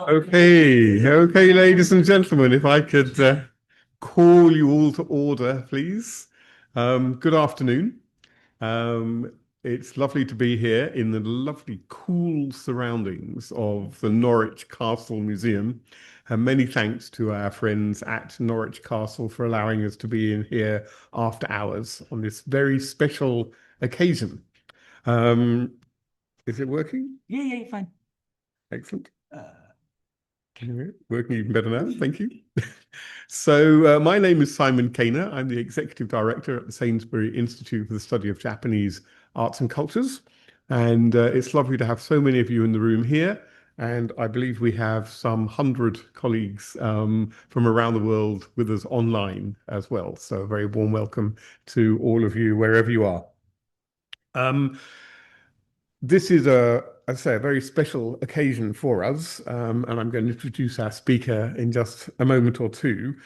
Okay, ladies and gentlemen, if I could call you all to order, please. Good afternoon. Um, it's lovely to be here in the lovely, cool surroundings of the Norwich Castle Museum. And many thanks to our friends at Norwich Castle for allowing us to be in here after hours on this very special occasion. Um, is it working? Yeah, fine. Excellent. Working even better now. Thank you. So, my name is Simon Kaner. I'm the Executive Director at the Sainsbury Institute for the Study of Japanese Arts and Cultures. And it's lovely to have so many of you in the room here. And I believe we have some 100 colleagues from around the world with us online as well. So, a very warm welcome to all of you, wherever you are. This is I'd say, a very special occasion for us, and I'm going to introduce our speaker in just a moment or two.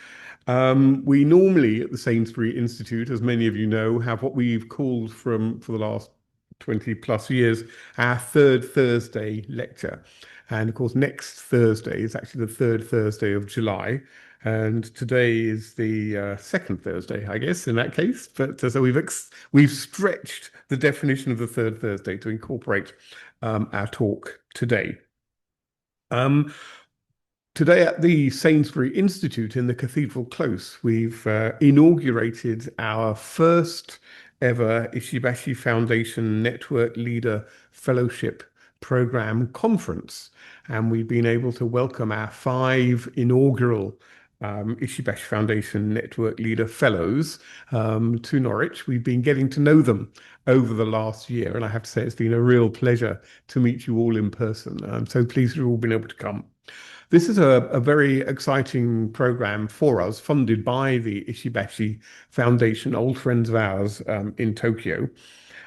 We normally at the Sainsbury Institute, as many of you know, have what we've called for the last 20 plus years, our third Thursday lecture. And of course, next Thursday is actually the third Thursday of July. And today is the second Thursday, I guess, in that case. But so we've stretched the definition of the third Thursday to incorporate our talk today. Today at the Sainsbury Institute in the Cathedral Close, we've inaugurated our first ever Ishibashi Foundation Network Leader Fellowship Program Conference. And we've been able to welcome our 5 inaugural Ishibashi Foundation Network Leader Fellows to Norwich. We've been getting to know them over the last year, and I have to say it's been a real pleasure to meet you all in person. I'm so pleased you've all been able to come. This is a very exciting program for us, funded by the Ishibashi Foundation, old friends of ours in Tokyo.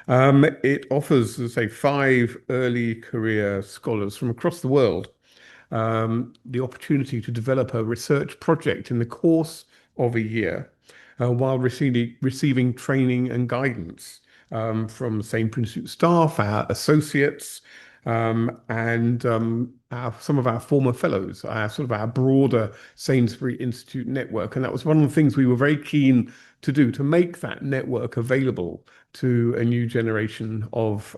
It offers, let's say, 5 early career scholars from across the world the opportunity to develop a research project in the course of a year while receiving training and guidance from Sainsbury Institute staff, our associates, and some of our former fellows, our broader Sainsbury Institute network. And that was one of the things we were very keen to do, to make that network available to a new generation of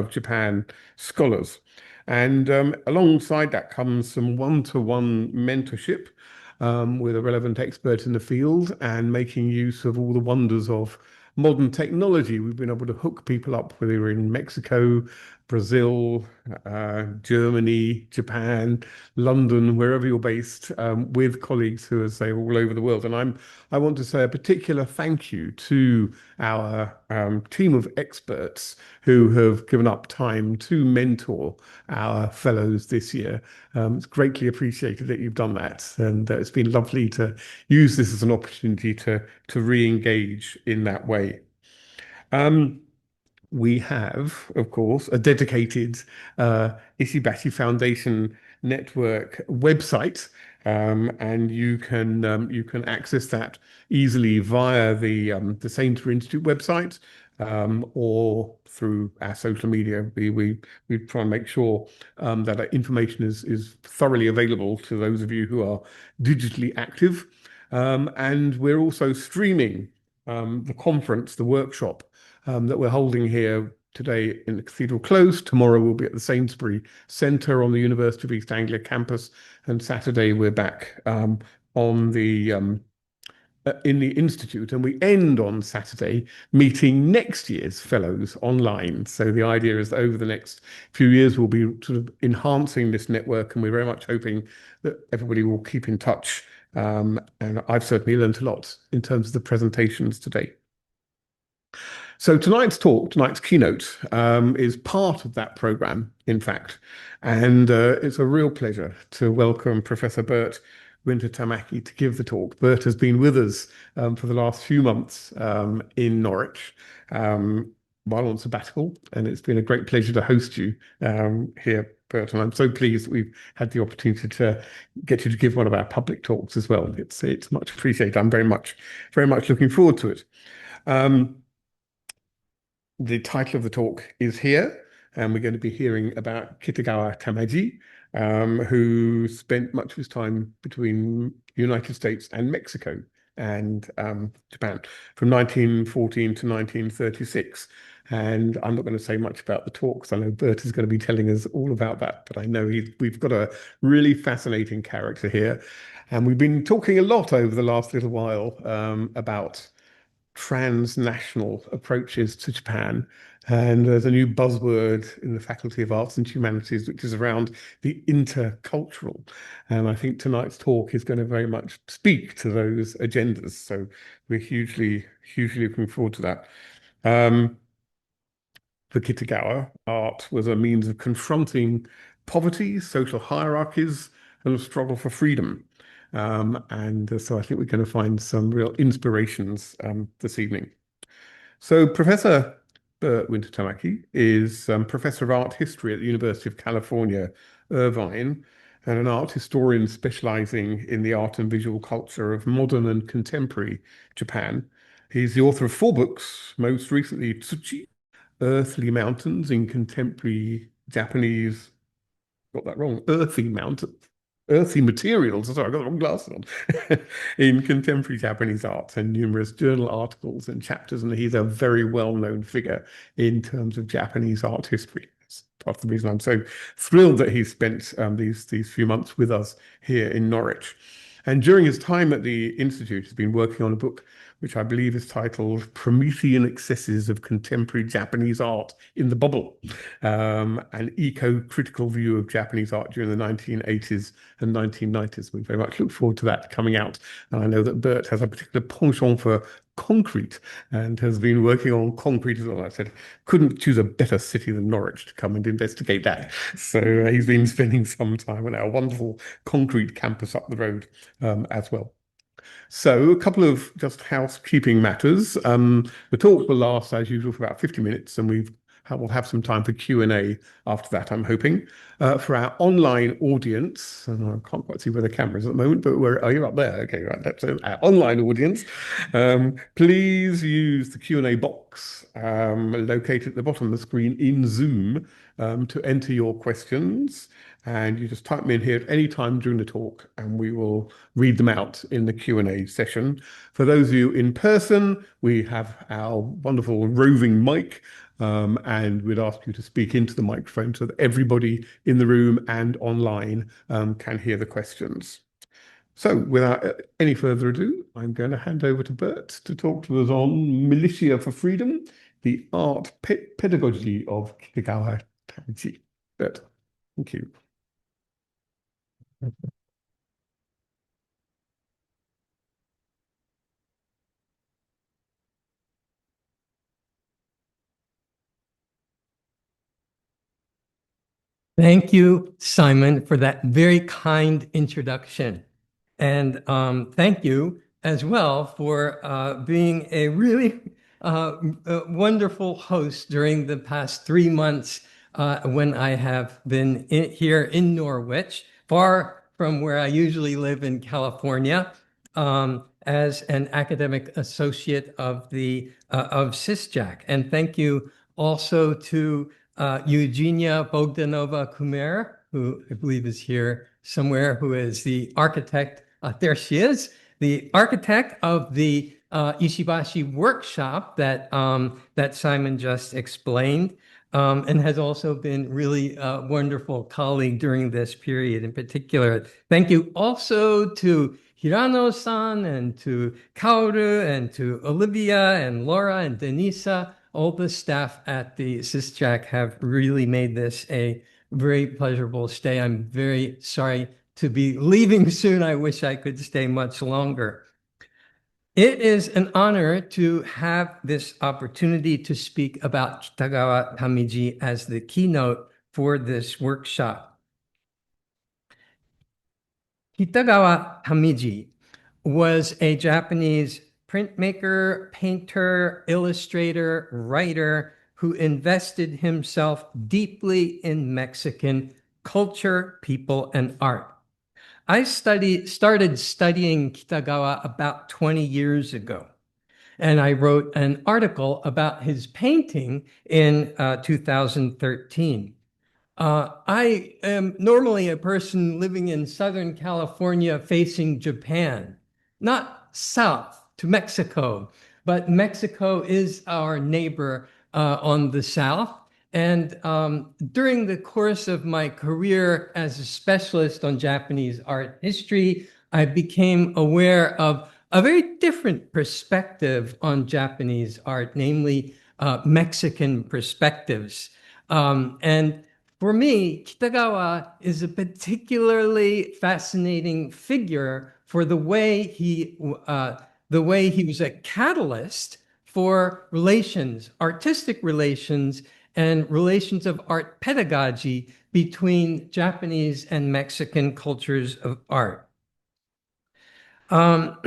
Japan scholars. And alongside that comes some one-to-one mentorship with a relevant expert in the field and making use of all the wonders of modern technology. We've been able to hook people up, whether you're in Mexico, Brazil, Germany, Japan, London, wherever you're based, with colleagues who are, say, all over the world. And I want to say a particular thank you to our team of experts who have given up time to mentor our fellows this year. It's greatly appreciated that you've done that, and it's been lovely to use this as an opportunity to re-engage in that way. We have, of course, a dedicated Ishibashi Foundation Network website, and you can access that easily via the Sainsbury Institute website or through our social media. We try and make sure that our information is thoroughly available to those of you who are digitally active, and we're also streaming the conference, the workshop that we're holding here today in the Cathedral Close. Tomorrow we'll be at the Sainsbury Centre on the University of East Anglia campus, and Saturday we're back on the in the Institute, and we end on Saturday meeting next year's fellows online. So the idea is that over the next few years we'll be sort of enhancing this network, and we're very much hoping that everybody will keep in touch. And I've certainly learned a lot in terms of the presentations today. So tonight's keynote, is part of that program, in fact, and it's a real pleasure to welcome Professor Bert Winther-Tamaki to give the talk. Bert has been with us for the last few months in Norwich while on sabbatical, and it's been a great pleasure to host you here, Bert, and I'm so pleased that we've had the opportunity to get you to give one of our public talks as well. It's much appreciated. I'm very much looking forward to it. The title of the talk is here, and we're going to be hearing about Kitagawa Tamiji, who spent much of his time between the United States and Mexico and Japan from 1914 to 1936. And I'm not going to say much about the talk because I know Bert is going to be telling us all about that. But I know we've got a really fascinating character here. And we've been talking a lot over the last little while about transnational approaches to Japan. And there's a new buzzword in the Faculty of Arts and Humanities, which is around the intercultural. And I think tonight's talk is going to very much speak to those agendas. So we're hugely, hugely looking forward to that. For Kitagawa, art was a means of confronting poverty, social hierarchies, and a struggle for freedom. So I think we're going to find some real inspirations this evening. So Professor Bert Winther-Tamaki is Professor of Art History at the University of California, Irvine, and an art historian specializing in the art and visual culture of modern and contemporary Japan. He's the author of 4 books, most recently TSUCHI, Earthly Mountains in Contemporary Japanese, got that wrong, Earthy Materials, sorry, I got the wrong glasses on, in contemporary Japanese art, and numerous journal articles and chapters. And he's a very well-known figure in terms of Japanese art history. That's part of the reason I'm so thrilled that he spent these few months with us here in Norwich. And during his time at the Institute, he's been working on a book which I believe is titled Promethean Excesses of Contemporary Japanese Art in the Bubble, an eco-critical view of Japanese art during the 1980s and 1990s. We very much look forward to that coming out. And I know that Bert has a particular penchant for concrete and has been working on concrete as well. I said, couldn't choose a better city than Norwich to come and investigate that. So he's been spending some time on our wonderful concrete campus up the road as well. So a couple of just housekeeping matters. The talk will last, as usual, for about 50 minutes, and we'll have some time for Q&A after that, I'm hoping. For our online audience, and I can't quite see where the camera is at the moment, but you're up there. Okay, right. That's our online audience. Please use the Q&A box located at the bottom of the screen in Zoom to enter your questions. And you just type them in here at any time during the talk, and we will read them out in the Q&A session. For those of you in person, we have our wonderful roving mic, and we'd ask you to speak into the microphone so that everybody in the room and online can hear the questions. So without any further ado, I'm going to hand over to Bert to talk to us on Militia for Freedom, the art pedagogy of Kitagawa Tamiji. Bert, thank you. Thank you, Simon, for that very kind introduction. And thank you as well for being a really wonderful host during the past 3 months when I have been here in Norwich, far from where I usually live in California, as an academic associate of SISJAC. And thank you also to Eugenia Bogdanova-Kumer, who I believe is here somewhere, who is the architect. There she is, the architect of the Ishibashi workshop that Simon just explained, and has also been really a wonderful colleague during this period in particular. Thank you also to Hirano-san and to Kaoru and to Olivia and Laura and Denisa. All the staff at the SISJAC have really made this a very pleasurable stay. I'm very sorry to be leaving soon. I wish I could stay much longer. It is an honor to have this opportunity to speak about Kitagawa Tamiji as the keynote for this workshop. Kitagawa Tamiji was a Japanese printmaker, painter, illustrator, writer who invested himself deeply in Mexican culture, people, and art. I started studying Kitagawa about 20 years ago, and I wrote an article about his painting in 2013. I am normally a person living in Southern California facing Japan, not south to Mexico, but Mexico is our neighbor on the south. And during the course of my career as a specialist on Japanese art history, I became aware of a very different perspective on Japanese art, namely Mexican perspectives. And for me, Kitagawa is a particularly fascinating figure for the way he was a catalyst for relations, artistic relations, and relations of art pedagogy between Japanese and Mexican cultures of art. Um,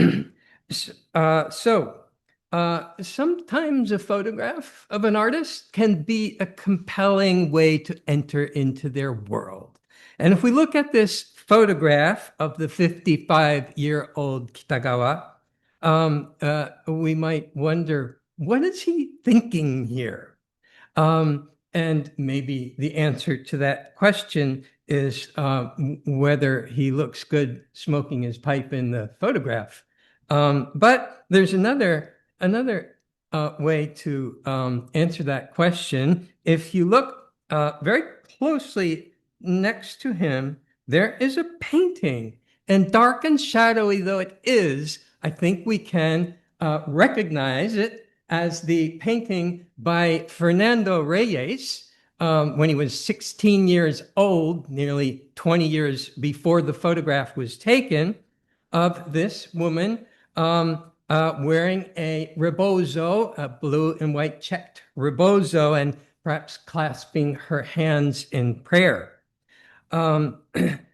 Sometimes a photograph of an artist can be a compelling way to enter into their world. And if we look at this photograph of the 55-year-old Kitagawa, we might wonder, what is he thinking here? And maybe the answer to that question is whether he looks good smoking his pipe in the photograph. But there's another way to answer that question. If you look very closely next to him, there is a painting. And dark and shadowy though it is, I think we can recognize it as the painting by Fernando Reyes when he was 16 years old, nearly 20 years before the photograph was taken, of this woman wearing a rebozo, a blue and white checked rebozo, and perhaps clasping her hands in prayer.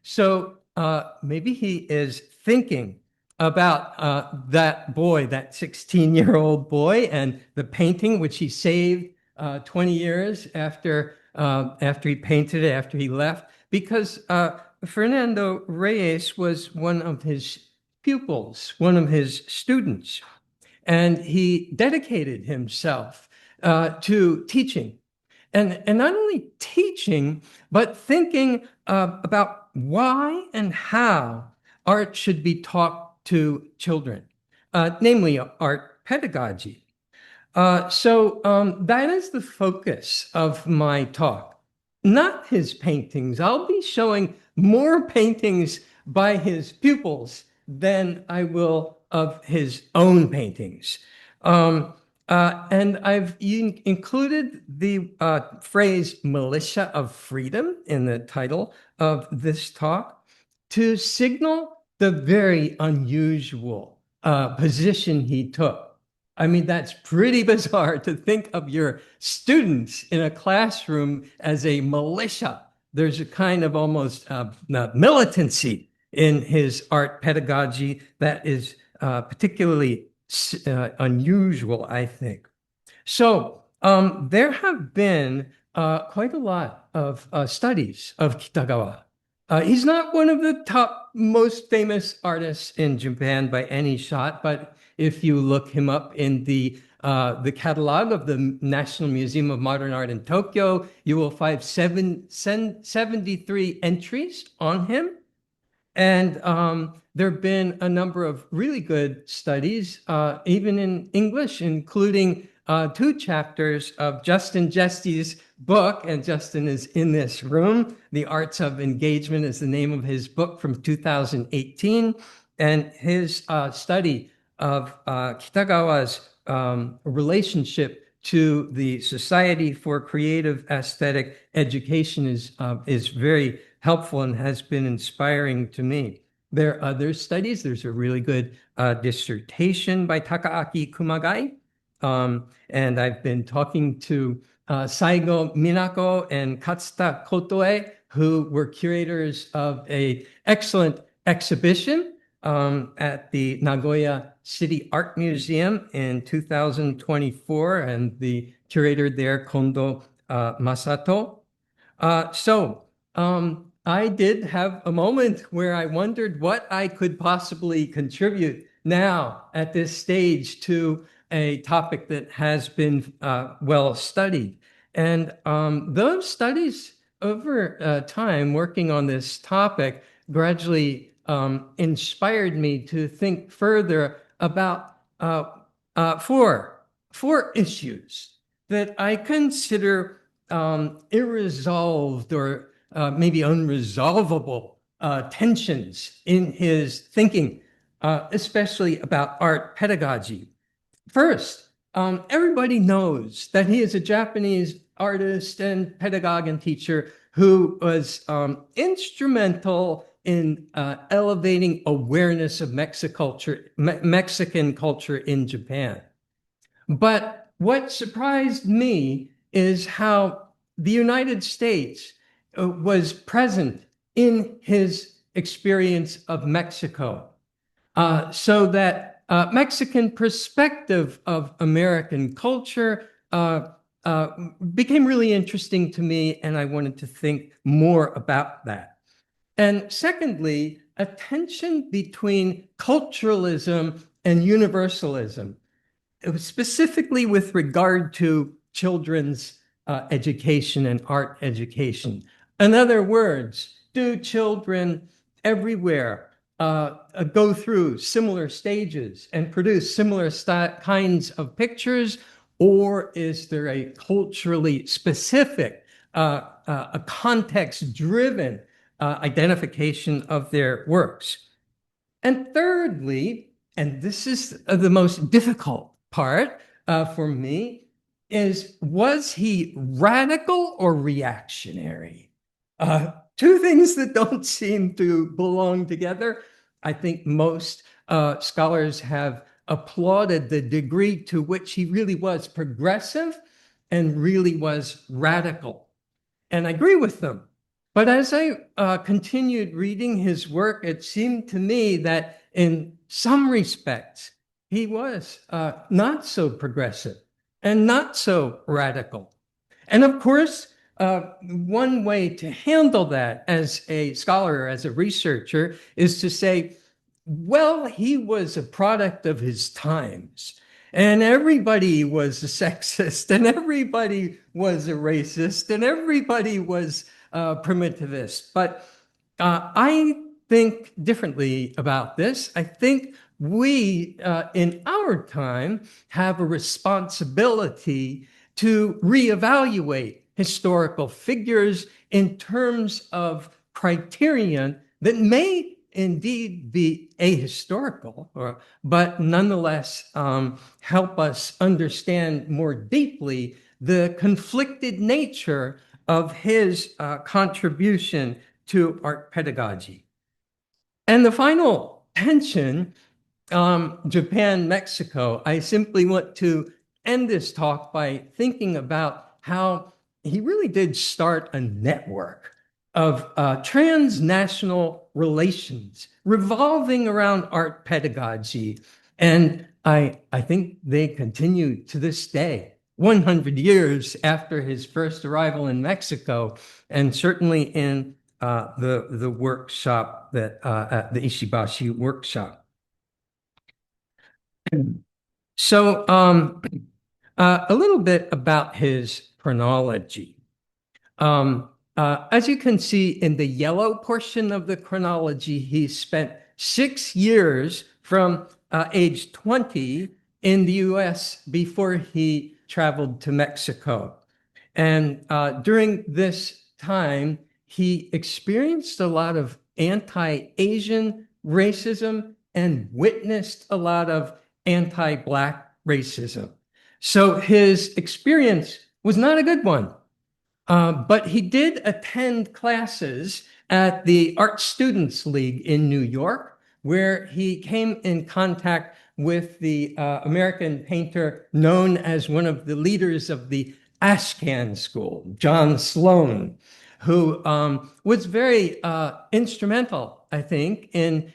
So maybe he is thinking about that boy, that 16-year-old boy, and the painting which he saved 20 years after he painted it, after he left, because Fernando Reyes was one of his pupils, one of his students, and he dedicated himself to teaching. And not only teaching, but thinking about why and how art should be taught to children, namely art pedagogy. That is the focus of my talk, not his paintings. I'll be showing more paintings by his pupils than I will of his own paintings. And I've included the phrase militia of freedom in the title of this talk to signal the very unusual position he took. I mean, that's pretty bizarre to think of your students in a classroom as a militia. There's a kind of almost militancy in his art pedagogy that is particularly unusual, I think. So there have been quite a lot of studies of Kitagawa. He's not one of the top most famous artists in Japan by any shot, but if you look him up in the catalog of the National Museum of Modern Art in Tokyo, you will find 73 entries on him. And there have been a number of really good studies, even in English, including 2 chapters of Justin Jesty's book, and Justin is in this room. The Arts of Engagement is the name of his book from 2018. And his study of Kitagawa's relationship to the Society for Creative Aesthetic Education is very helpful and has been inspiring to me. There are other studies. There's a really good dissertation by Takaaki Kumagai. And I've been talking to Saigo Minako and Katsuta Kotoe, who were curators of an excellent exhibition at the Nagoya City Art Museum in 2024, and the curator there, Kondo Masato. I did have a moment where I wondered what I could possibly contribute now at this stage to a topic that has been well studied. And those studies over time, working on this topic gradually inspired me to think further about four issues that I consider irresolved or maybe unresolvable tensions in his thinking, especially about art pedagogy. First, everybody knows that he is a Japanese artist and pedagogue and teacher who was instrumental in elevating awareness of Mexican culture in Japan. But what surprised me is how the United States was present in his experience of Mexico, so that Mexican perspective of American culture became really interesting to me, and I wanted to think more about that. And secondly, a tension between culturalism and universalism, specifically with regard to children's education and art education. In other words, do children everywhere go through similar stages and produce similar kinds of pictures, or is there a culturally specific, a context-driven identification of their works? And thirdly, and this is the most difficult part for me, was he radical or reactionary? Two things that don't seem to belong together. I think most scholars have applauded the degree to which he really was progressive and really was radical. And I agree with them. But as I continued reading his work, it seemed to me that in some respects, he was not so progressive and not so radical. And of course, one way to handle that as a scholar, as a researcher, is to say, well, he was a product of his times. And everybody was a sexist, and everybody was a racist, and everybody was primitivist. But I think differently about this. I think we, in our time, have a responsibility to reevaluate historical figures in terms of criterion that may indeed be ahistorical, but nonetheless help us understand more deeply the conflicted nature of his contribution to art pedagogy. And the final tension, Japan-Mexico, I simply want to end this talk by thinking about how he really did start a network of transnational relations revolving around art pedagogy. And I think they continue to this day, 100 years after his first arrival in Mexico, and certainly in the workshop that at the Ishibashi workshop. So a little bit about his chronology. As you can see in the yellow portion of the chronology, he spent 6 years from age 20 in the US before he traveled to Mexico. And during this time, he experienced a lot of anti-Asian racism and witnessed a lot of anti-Black racism. So his experience was not a good one. But he did attend classes at the Art Students League in New York, where he came in contact with the American painter known as one of the leaders of the Ashcan School, John Sloan, who was very instrumental, I think, in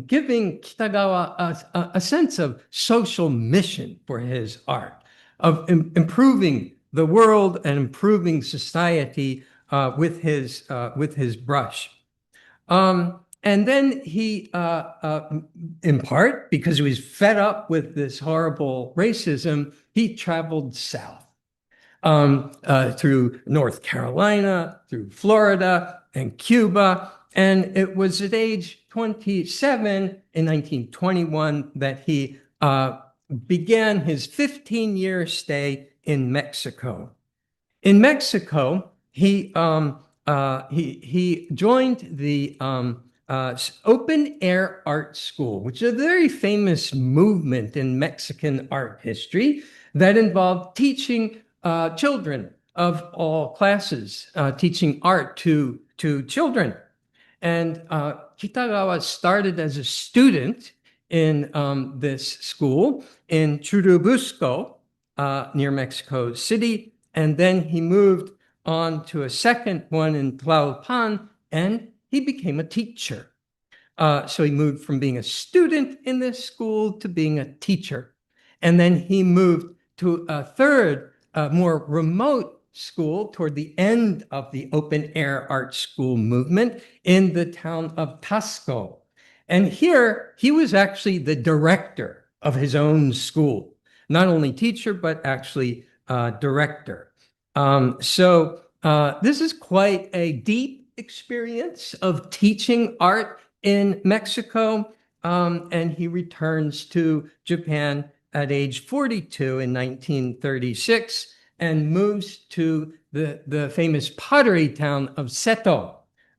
giving Kitagawa a sense of social mission for his art, of improving the world and improving society with his brush. And then he, in part because he was fed up with this horrible racism, he traveled south. through North Carolina, through Florida and Cuba. And it was at age 27 in 1921 that he began his 15-year stay in Mexico. In Mexico, he joined the Open Air Art School, which is a very famous movement in Mexican art history that involved teaching children of all classes, teaching art to children. And Kitagawa started as a student in this school in Churubusco, near Mexico City. And then he moved on to a second one in Tlalpan, and he became a teacher. So he moved from being a student in this school to being a teacher. And then he moved to a third, more remote school toward the end of the open air art school movement in the town of Tasco. And here he was actually the director of his own school, not only teacher, but actually director. So this is quite a deep experience of teaching art in Mexico. And he returns to Japan at age 42 in 1936 and moves to the famous pottery town of Seto,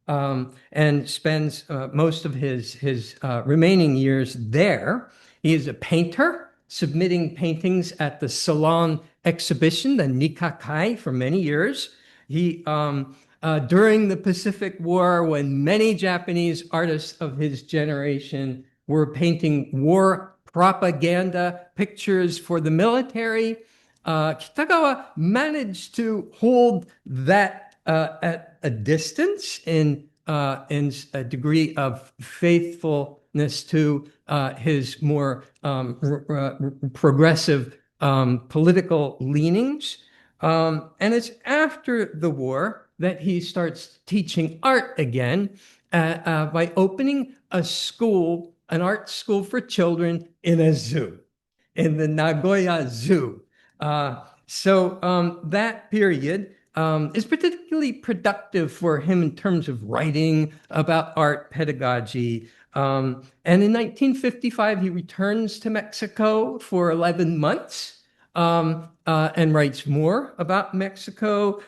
and spends most of his remaining years there. He is a painter, submitting paintings at the Salon exhibition, the Nikkakai, for many years. He, during the Pacific War, when many Japanese artists of his generation were painting war propaganda pictures for the military, Kitagawa managed to hold that at a distance in a degree of faithfulness to his more progressive political leanings. And it's after the war that he starts teaching art again by opening a school, an art school for children in a zoo, in the Nagoya Zoo. So that period is particularly productive for him in terms of writing about art pedagogy. And in 1955, he returns to Mexico for 11 months and writes more about Mexico.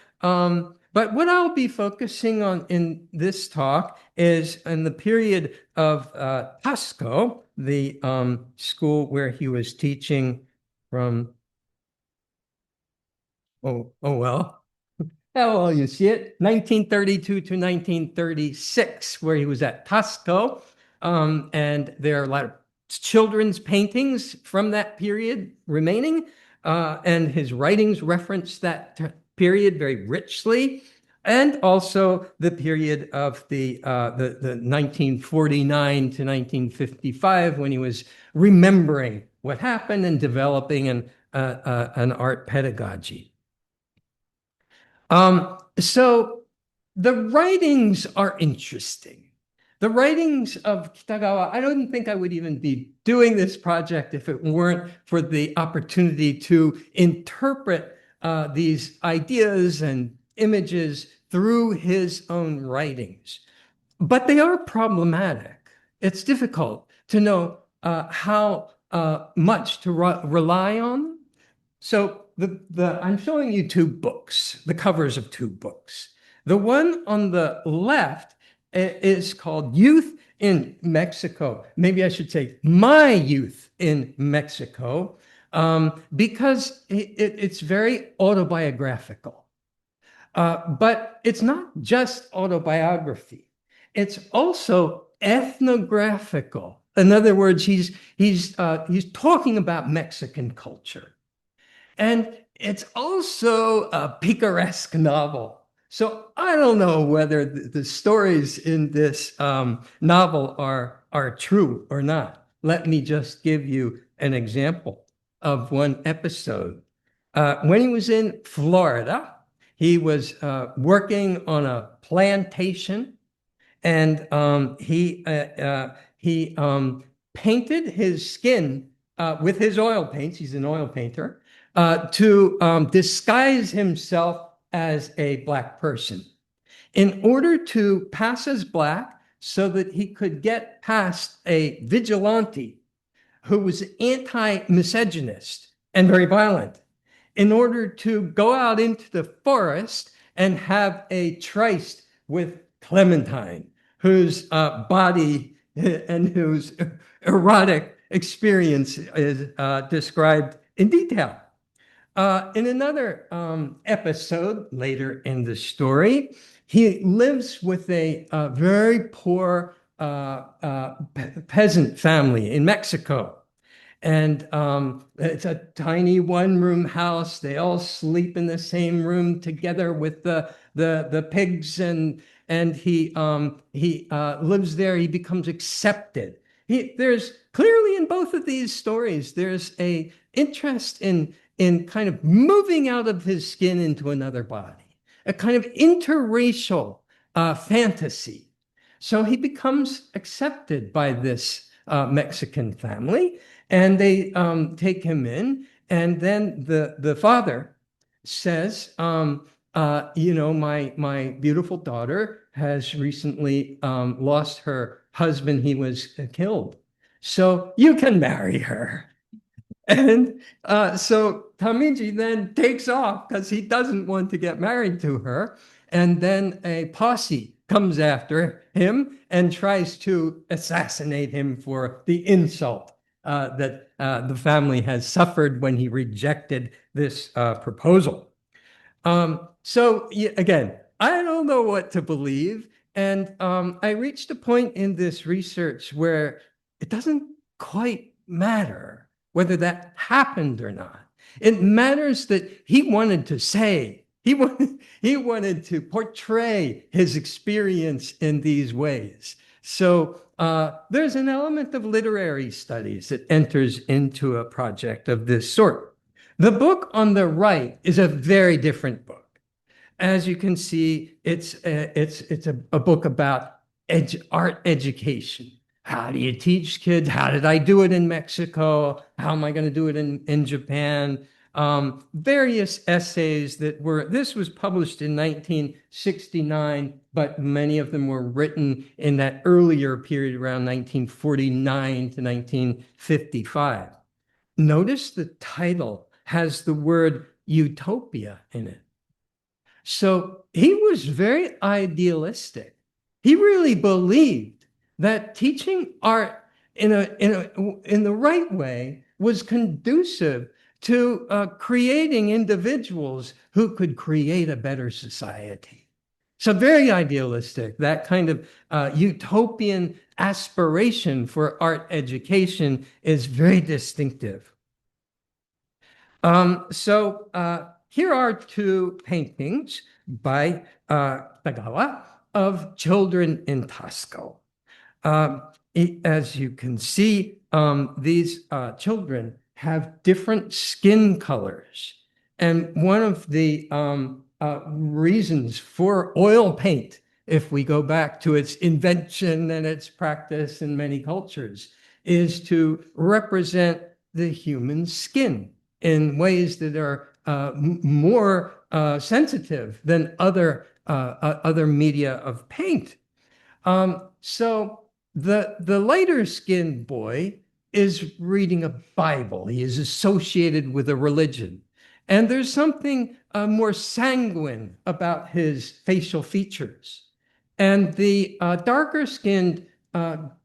But what I'll be focusing on in this talk is in the period of Tasco, the school where he was teaching from, well, you see it, 1932 to 1936, where he was at Tasco. And there are a lot of children's paintings from that period remaining. And his writings reference that period very richly, and also the period of the 1949 to 1955, when he was remembering what happened and developing an art pedagogy. So the writings are interesting. The writings of Kitagawa, I don't think I would even be doing this project if it weren't for the opportunity to interpret these ideas and images through his own writings. But they are problematic. It's difficult to know how much to rely on. So I'm showing you two books, the covers of two books. The one on the left is called Youth in Mexico. Maybe I should say My Youth in Mexico, because it's very autobiographical. But it's not just autobiography. It's also ethnographical. In other words, he's talking about Mexican culture. And it's also a picaresque novel. So I don't know whether the stories in this novel are true or not. Let me just give you an example of one episode. When he was in Florida, he was working on a plantation, and he painted his skin with his oil paints. He's an oil painter. to disguise himself as a Black person in order to pass as Black so that he could get past a vigilante who was anti-misogynist and very violent, in order to go out into the forest and have a tryst with Clementine, whose body and whose erotic experience is described in detail. In another episode later in the story, he lives with a very poor peasant family in Mexico. And it's a tiny one-room house. They all sleep in the same room together with the pigs, and he lives there. He becomes accepted. There's clearly in both of these stories, there's a interest in kind of moving out of his skin into another body, a kind of interracial fantasy. So he becomes accepted by this Mexican family, and they take him in. And then the father says, my beautiful daughter has recently lost her husband. He was killed. So you can marry her. And so Tamiji then takes off because he doesn't want to get married to her. And then a posse comes after him and tries to assassinate him for the insult that the family has suffered when he rejected this proposal. Again, I don't know what to believe. And I reached a point in this research where it doesn't quite matter whether that happened or not. It matters that he wanted to say, he wanted to portray his experience in these ways. So there's an element of literary studies that enters into a project of this sort. The book on the right is a very different book. As you can see, it's a book about art education. How do you teach kids? How did I do it in Mexico? How am I going to do it in Japan? Various essays this was published in 1969, but many of them were written in that earlier period around 1949 to 1955. Notice the title has the word utopia in it. So he was very idealistic. He really believed that teaching art in the right way was conducive to creating individuals who could create a better society. So very idealistic, that kind of utopian aspiration for art education is very distinctive. Here are two paintings by Kitagawa of children in Tasco. As you can see, these children have different skin colors. And one of the reasons for oil paint, if we go back to its invention and its practice in many cultures, is to represent the human skin in ways that are more sensitive than other media of paint. So the lighter skinned boy is reading a Bible. He is associated with a religion. And there's something more sanguine about his facial features. And the darker skinned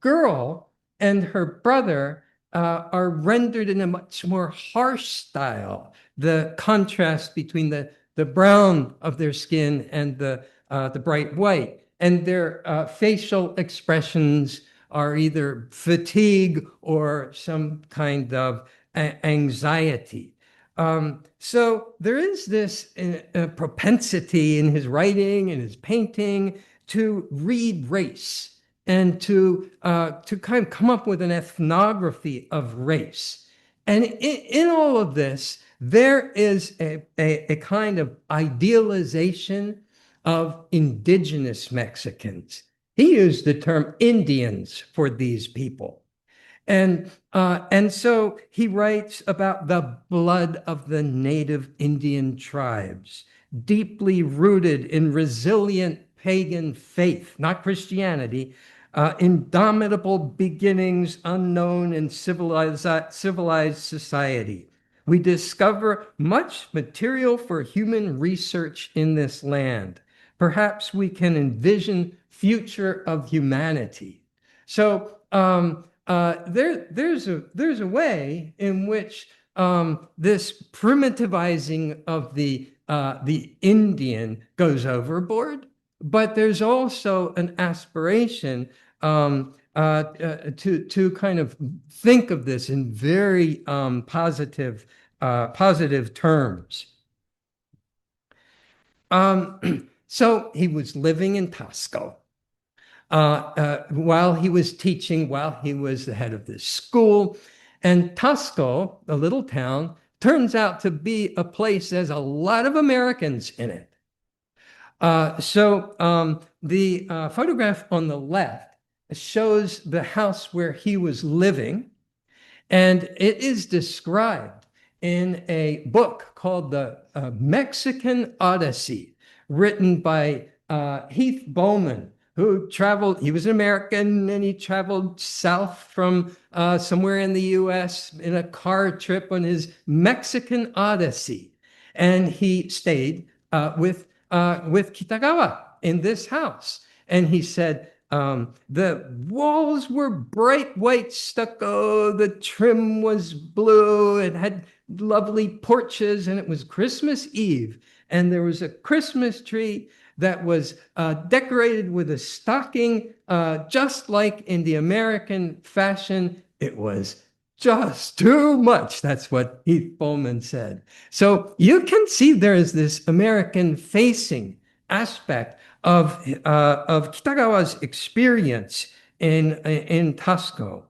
girl and her brother are rendered in a much more harsh style. The contrast between the brown of their skin and the bright white. And their facial expressions are either fatigue or some kind of anxiety. So there is this propensity in his writing and his painting to read race and to kind of come up with an ethnography of race. And in all of this, there is a kind of idealization of indigenous Mexicans. He used the term Indians for these people. And so he writes about the blood of the native Indian tribes, deeply rooted in resilient pagan faith, not Christianity, indomitable beginnings unknown in civilized society. We discover much material for human research in this land. Perhaps we can envision future of humanity. So there's a way in which this primitivizing of the Indian goes overboard, but there's also an aspiration to kind of think of this in very positive terms. So he was living in Tasco. While he was teaching, while he was the head of this school. And Tasco, a little town, turns out to be a place that has a lot of Americans in it. So the photograph on the left shows the house where he was living, and it is described in a book called The Mexican Odyssey, written by Heath Bowman, who traveled. He was an American, and he traveled south from somewhere in the US in a car trip on his Mexican Odyssey. And he stayed with Kitagawa in this house. And he said, the walls were bright white stucco, the trim was blue, it had lovely porches, and it was Christmas Eve. And there was a Christmas tree that was decorated with a stocking, just like in the American fashion. It was just too much. That's what Heath Bowman said. So you can see there is this American-facing aspect of Kitagawa's experience in Tasco.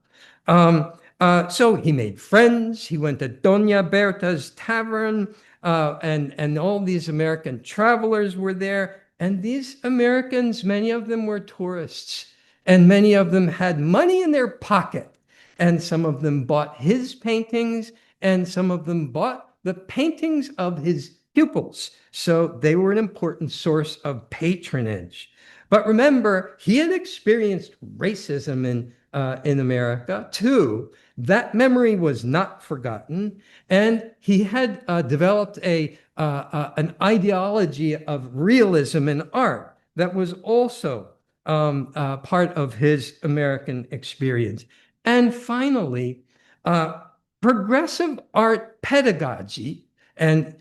So he made friends. He went to Doña Berta's tavern, and all these American travelers were there. And these Americans, many of them were tourists, and many of them had money in their pocket. And some of them bought his paintings, and some of them bought the paintings of his pupils. So they were an important source of patronage. But remember, he had experienced racism in America too. That memory was not forgotten, and he had developed an ideology of realism in art that was also part of his American experience. And finally, progressive art pedagogy, and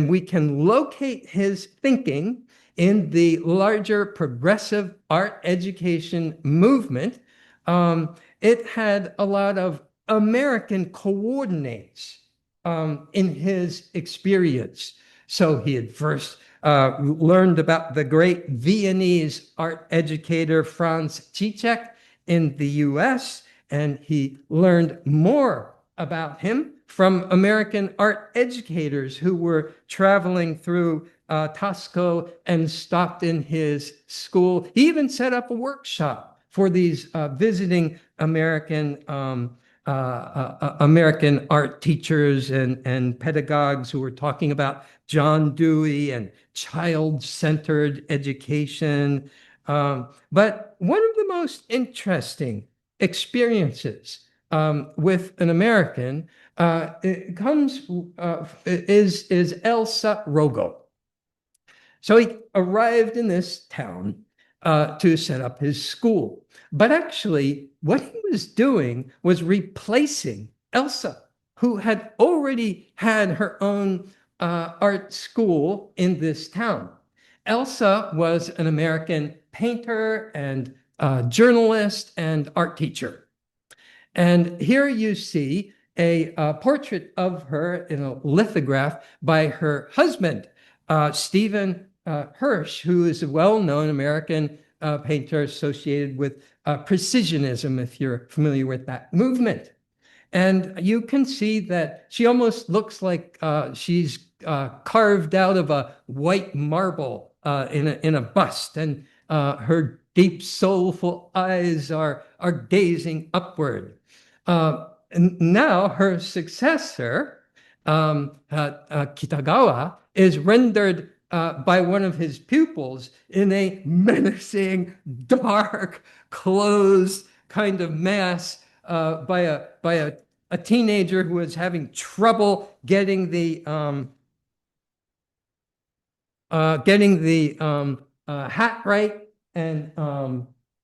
we can locate his thinking in the larger progressive art education movement. It had a lot of American coordinates in his experience. So he had first learned about the great Viennese art educator Franz Zizek in the US, and he learned more about him from American art educators who were traveling through Tasco and stopped in his school. He even set up a workshop for these visiting American art teachers and pedagogues who were talking about John Dewey and child-centered education. But one of the most interesting experiences with an American is Elsa Rogo. So he arrived in this town to set up his school. But actually, what he was doing was replacing Elsa, who had already had her own art school in this town. Elsa was an American painter and journalist and art teacher. And here you see a portrait of her in a lithograph by her husband, Stephen Hirsch, who is a well-known American painter associated with precisionism, if you're familiar with that movement. And you can see that she almost looks like she's carved out of a white marble in a bust, and her deep, soulful eyes are gazing upward. And now her successor, Kitagawa, is rendered by one of his pupils in a menacing, dark, closed kind of mass by a teenager who is having trouble getting the hat right and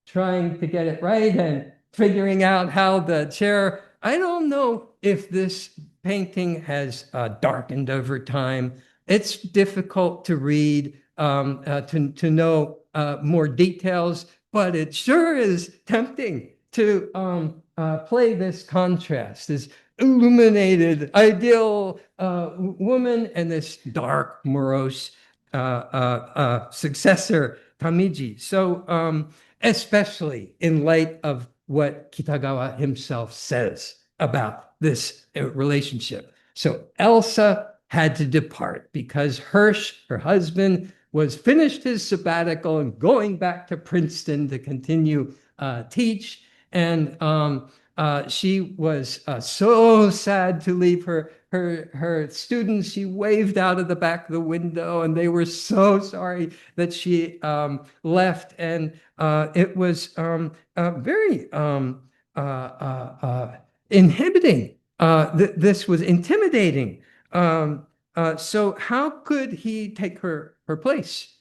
trying to get it right and figuring out how the chair. I don't know if this painting has darkened over time. It's difficult to read, to know more details, but it sure is tempting to play this contrast, this illuminated, ideal woman and this dark, morose successor, Tamiji. So, especially in light of what Kitagawa himself says about this relationship. So Elsa had to depart because Hirsch, her husband, was finished his sabbatical and going back to Princeton to continue teach. And she was so sad to leave her students. She waved out of the back of the window, and they were so sorry that she left. And it was very inhibiting. This was intimidating. So how could he take her place?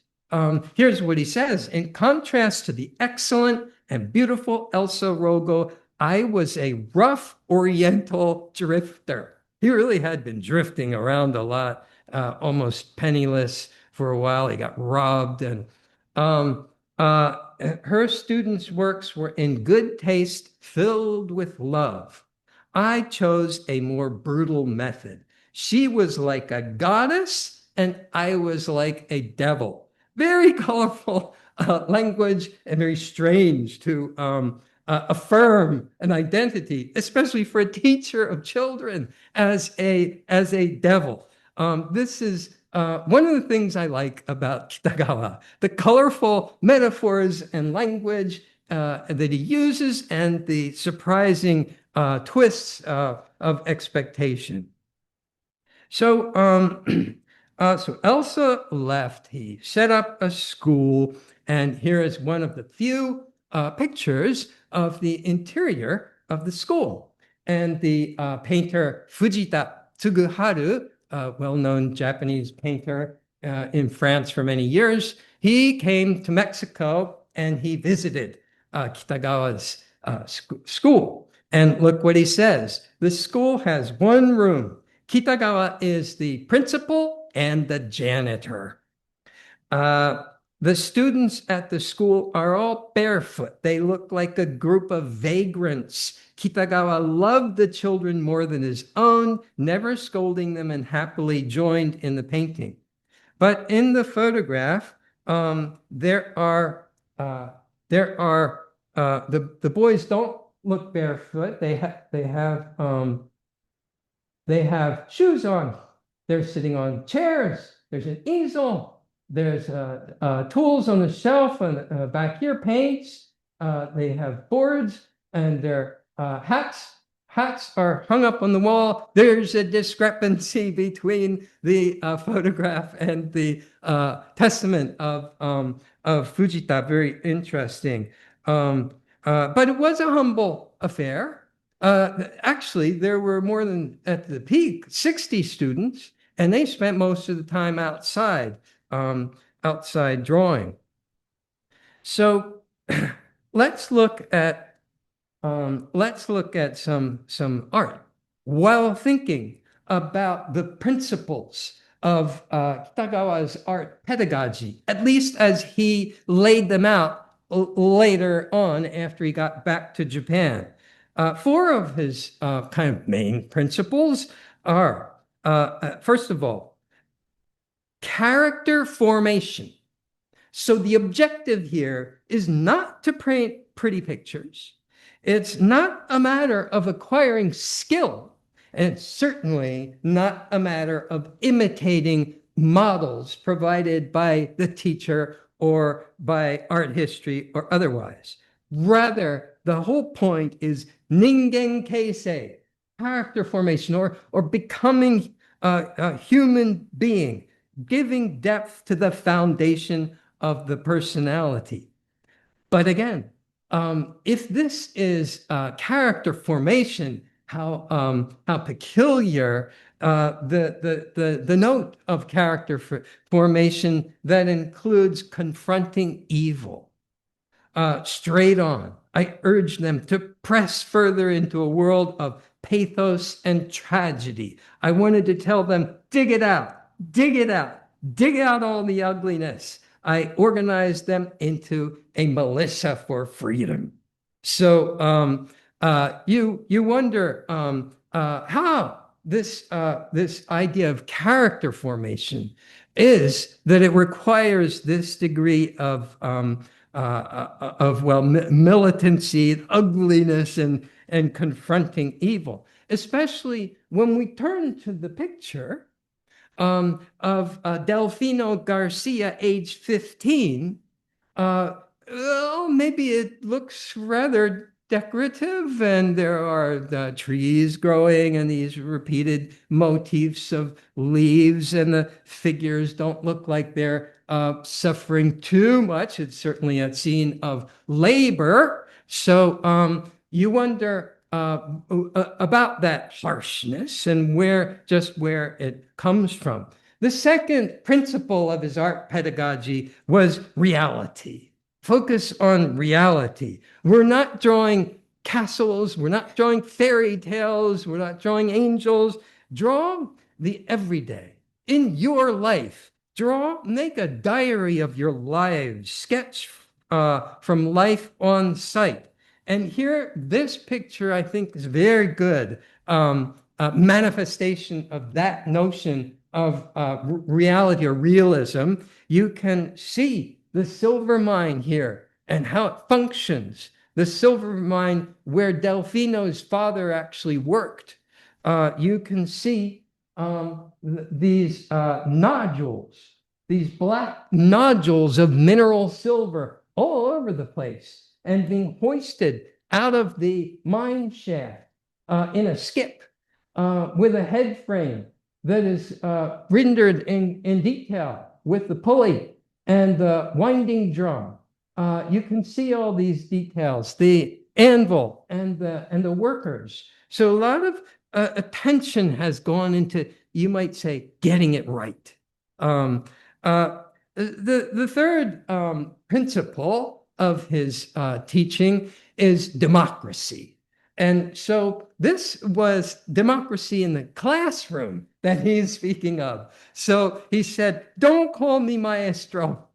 Here's what he says. In contrast to the excellent and beautiful Elsa Rogo, I was a rough Oriental drifter. He really had been drifting around a lot, almost penniless for a while. He got robbed, and her students' works were in good taste, filled with love. I chose a more brutal method. She was like a goddess, and I was like a devil. Very colorful language and very strange to affirm an identity, especially for a teacher of children, as a devil. This is one of the things I like about Kitagawa, the colorful metaphors and language that he uses and the surprising twists of expectation. So, so Elsa left. He set up a school, and here is one of the few pictures of the interior of the school. And the painter Fujita Tsuguharu, a well-known Japanese painter in France for many years, he came to Mexico and he visited Kitagawa's school. And look what he says. The school has one room. Kitagawa is the principal and the janitor. The students at the school are all barefoot. They look like a group of vagrants. Kitagawa loved the children more than his own, never scolding them, and happily joined in the painting. But in the photograph, the boys don't look barefoot. They have shoes on. They're sitting on chairs. There's an easel. There's tools on the shelf and back here, paints. They have boards and their hats. Hats are hung up on the wall. There's a discrepancy between the photograph and the testament of Fujita. Very interesting. But it was a humble affair. Actually, there were more than, at the peak, 60 students, and they spent most of the time outside drawing. So let's look at some art while thinking about the principles of Kitagawa's art pedagogy, at least as he laid them out later on after he got back to Japan. Four of his kind of main principles are, first of all, character formation. So the objective here is not to paint pretty pictures. It's not a matter of acquiring skill, and it's certainly not a matter of imitating models provided by the teacher or by art history or otherwise. Rather, the whole point is ningen keisei, character formation, or becoming a human being, giving depth to the foundation of the personality. But again, if this is character formation, how peculiar the note of character formation that includes confronting evil. Straight on, I urge them to press further into a world of pathos and tragedy. I wanted to tell them, dig it out, dig it out, dig out all the ugliness. I organized them into a militia for freedom. So you wonder how this idea of character formation is that it requires this degree of militancy, ugliness, and confronting evil, especially when we turn to the picture of Delfino Garcia, age 15. Maybe it looks rather decorative, and there are the trees growing and these repeated motifs of leaves, and the figures don't look like they're suffering too much. It's certainly a scene of labor. So you wonder about that harshness and where it comes from. The second principle of his art pedagogy was reality. Focus on reality. We're not drawing castles. We're not drawing fairy tales. We're not drawing angels. Draw the everyday in your life. Make a diary of your lives. Sketch from life on site. And here, this picture, I think, is very good manifestation of that notion of reality or realism. You can see the silver mine here and how it functions. The silver mine where Delfino's father actually worked. You can see these nodules, these black nodules of mineral silver all over the place, and being hoisted out of the mine shaft in a skip with a head frame that is rendered in detail with the pulley and the winding drum. You can see all these details, the anvil and the workers. So a lot of attention has gone into, you might say, getting it right. The third principle of his teaching is democracy. And so this was democracy in the classroom that he's speaking of. So he said, don't call me maestro.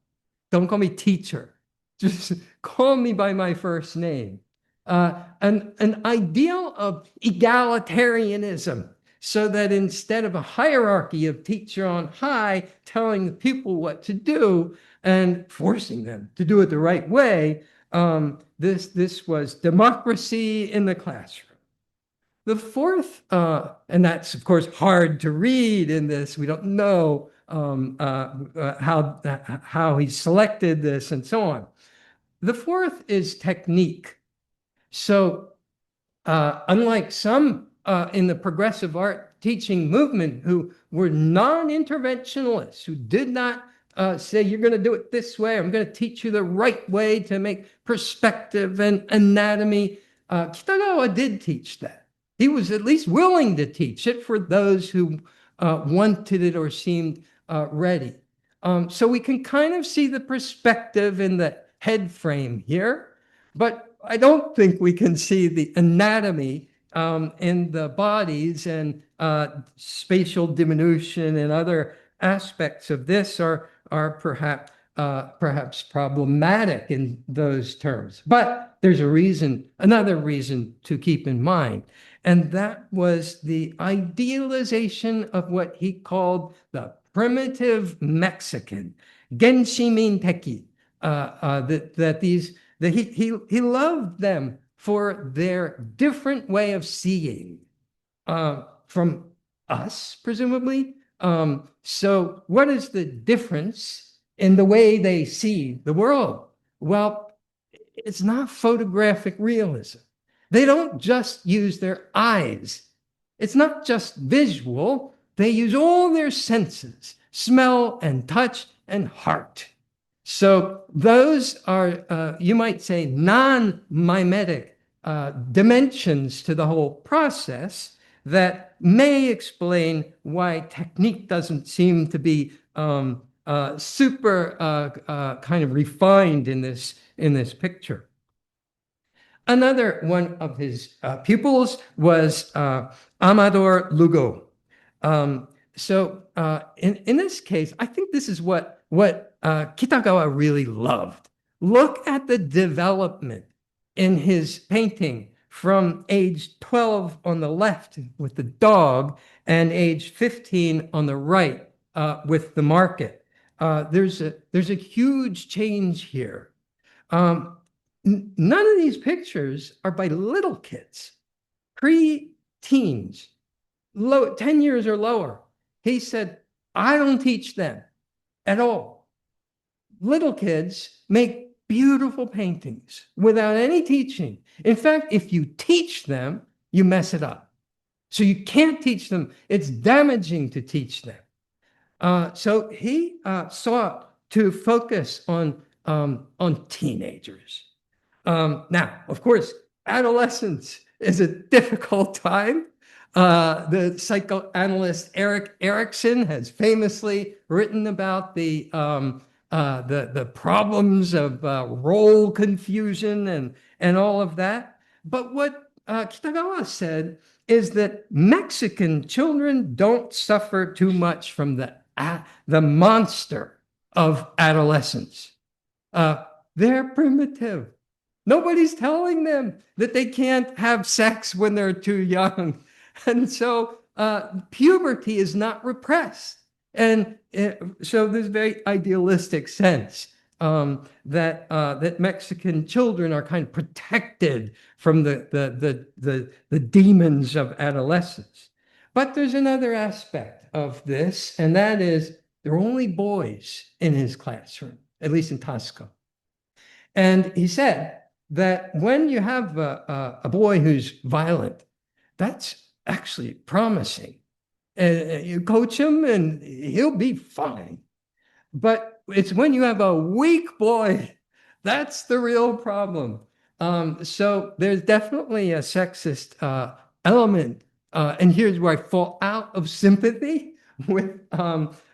Don't call me teacher. Just call me by my first name. An ideal of egalitarianism, so that instead of a hierarchy of teacher on high telling the pupil what to do and forcing them to do it the right way, this was democracy in the classroom. The fourth, and that's of course hard to read in this, we don't know how he selected this and so on. The fourth is technique. So unlike some in the progressive art teaching movement who were non-interventionalists, who did not say, you're going to do it this way, I'm going to teach you the right way to make perspective and anatomy. Kitagawa did teach that. He was at least willing to teach it for those who wanted it or seemed ready. So we can kind of see the perspective in the head frame here, but I don't think we can see the anatomy in the bodies, and spatial diminution and other aspects of this are perhaps problematic in those terms. But there's another reason to keep in mind, and that was the idealization of what he called the primitive Mexican, Genshimin-teki, that he loved them for their different way of seeing from us, presumably. So what is the difference in the way they see the world? Well, it's not photographic realism. They don't just use their eyes. It's not just visual. They use all their senses, smell and touch and heart. So those are, you might say, non-mimetic dimensions to the whole process that may explain why technique doesn't seem to be super kind of refined in this picture. Another one of his pupils was Amador Lugo. In this case, I think this is what Kitagawa really loved. Look at the development in his painting from age 12 on the left with the dog and age 15 on the right with the market. There's a huge change here. None of these pictures are by little kids, pre-teens, 10 years or lower. He said, I don't teach them at all. Little kids make beautiful paintings without any teaching. In fact, if you teach them, you mess it up. So you can't teach them. It's damaging to teach them. So he sought to focus on teenagers. Now, of course, adolescence is a difficult time. The psychoanalyst Erik Erikson has famously written about the problems of role confusion and all of that. But what Kitagawa said is that Mexican children don't suffer too much from the monster of adolescence. They're primitive. Nobody's telling them that they can't have sex when they're too young. And so puberty is not repressed. And so there's a very idealistic sense that Mexican children are kind of protected from the demons of adolescence. But there's another aspect of this, and that is there are only boys in his classroom, at least in Tasco. And he said that when you have a boy who's violent, that's actually promising. You coach him and he'll be fine. But it's when you have a weak boy, that's the real problem. So there's definitely a sexist element. And here's where I fall out of sympathy with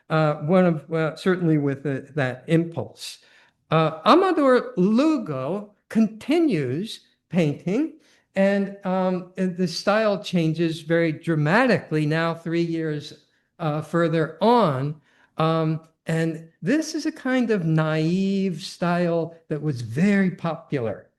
certainly with that impulse. Amador Lugo continues painting, and the style changes very dramatically now 3 years further on. And this is a kind of naive style that was very popular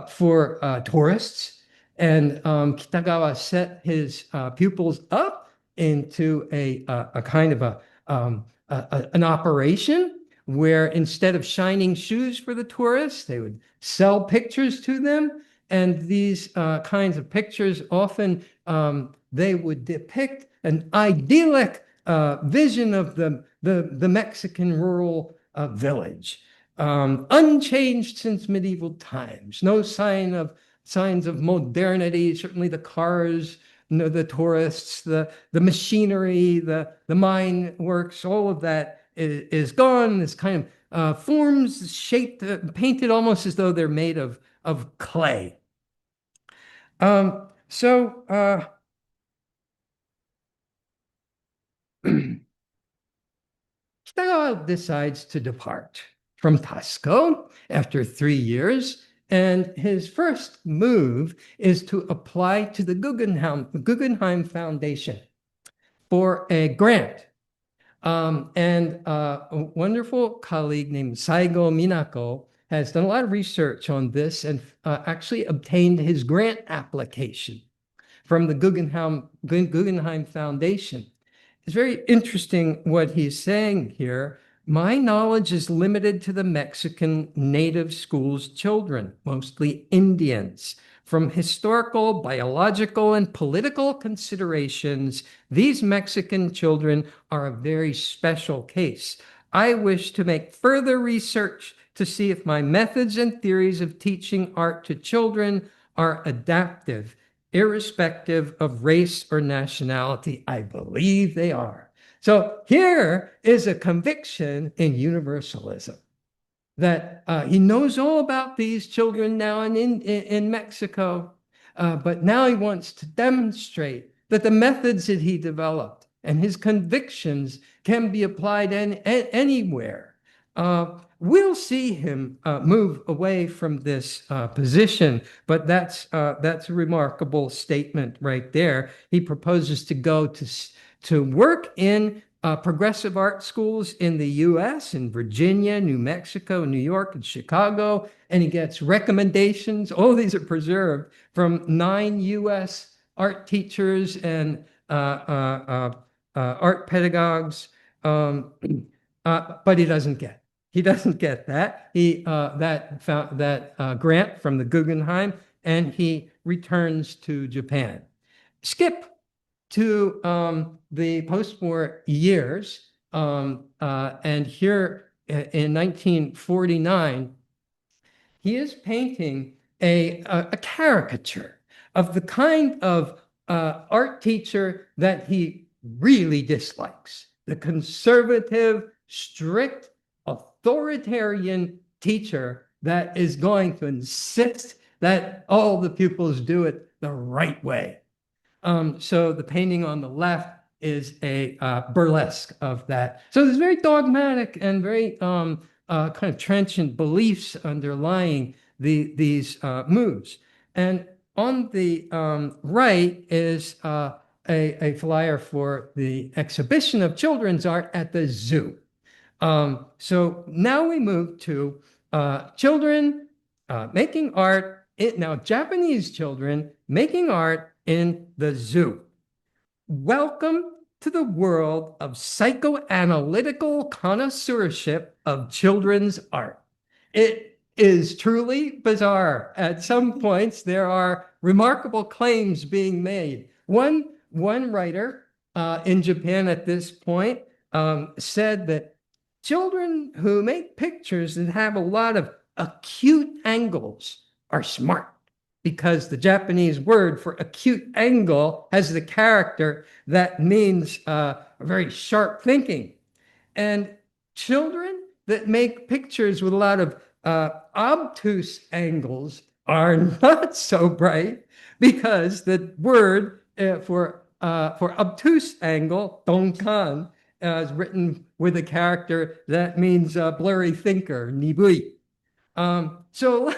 for tourists. And Kitagawa set his pupils up into a kind of an operation where instead of shining shoes for the tourists, they would sell pictures to them. And these kinds of pictures often they would depict an idyllic vision of the Mexican rural village, unchanged since medieval times. No signs of modernity. Certainly, the cars, the tourists, the machinery, the mine works, all of that is gone. This kind of forms shaped, painted almost as though they're made of clay. Kitagawa decides to depart from Tasco after 3 years, and his first move is to apply to the Guggenheim Foundation for a grant. And a wonderful colleague named Saigo Minako has done a lot of research on this and actually obtained his grant application from the Guggenheim Foundation. It's very interesting what he's saying here. My knowledge is limited to the Mexican native schools children, mostly Indians. From historical, biological, and political considerations, these Mexican children are a very special case. I wish to make further research to see if my methods and theories of teaching art to children are adaptive, irrespective of race or nationality. I believe they are. So here is a conviction in universalism that he knows all about these children now in Mexico, but now he wants to demonstrate that the methods that he developed and his convictions can be applied anywhere. We'll see him move away from this position, but that's a remarkable statement right there. He proposes to go to work in progressive art schools in the US, in Virginia, New Mexico, New York, and Chicago, and he gets recommendations. All these are preserved from 9 US art teachers and art pedagogues, but he doesn't get. He doesn't get that. He found that grant from the Guggenheim, and he returns to Japan. Skip to the post-war years, and here in 1949, he is painting a caricature of the kind of art teacher that he really dislikes, the conservative, strict, authoritarian teacher that is going to insist that all the pupils do it the right way. So the painting on the left is a burlesque of that. So there's very dogmatic and very kind of trenchant beliefs underlying these moves. And on the right is a flyer for the exhibition of children's art at the zoo. So now we move to children making art, now Japanese children making art in the zoo. Welcome to the world of psychoanalytical connoisseurship of children's art. It is truly bizarre. At some points, there are remarkable claims being made. One writer in Japan at this point said that children who make pictures that have a lot of acute angles are smart, because the Japanese word for acute angle has the character that means very sharp thinking. And children that make pictures with a lot of obtuse angles are not so bright, because the word for obtuse angle, donkan, is written with a character that means blurry thinker, nibui. So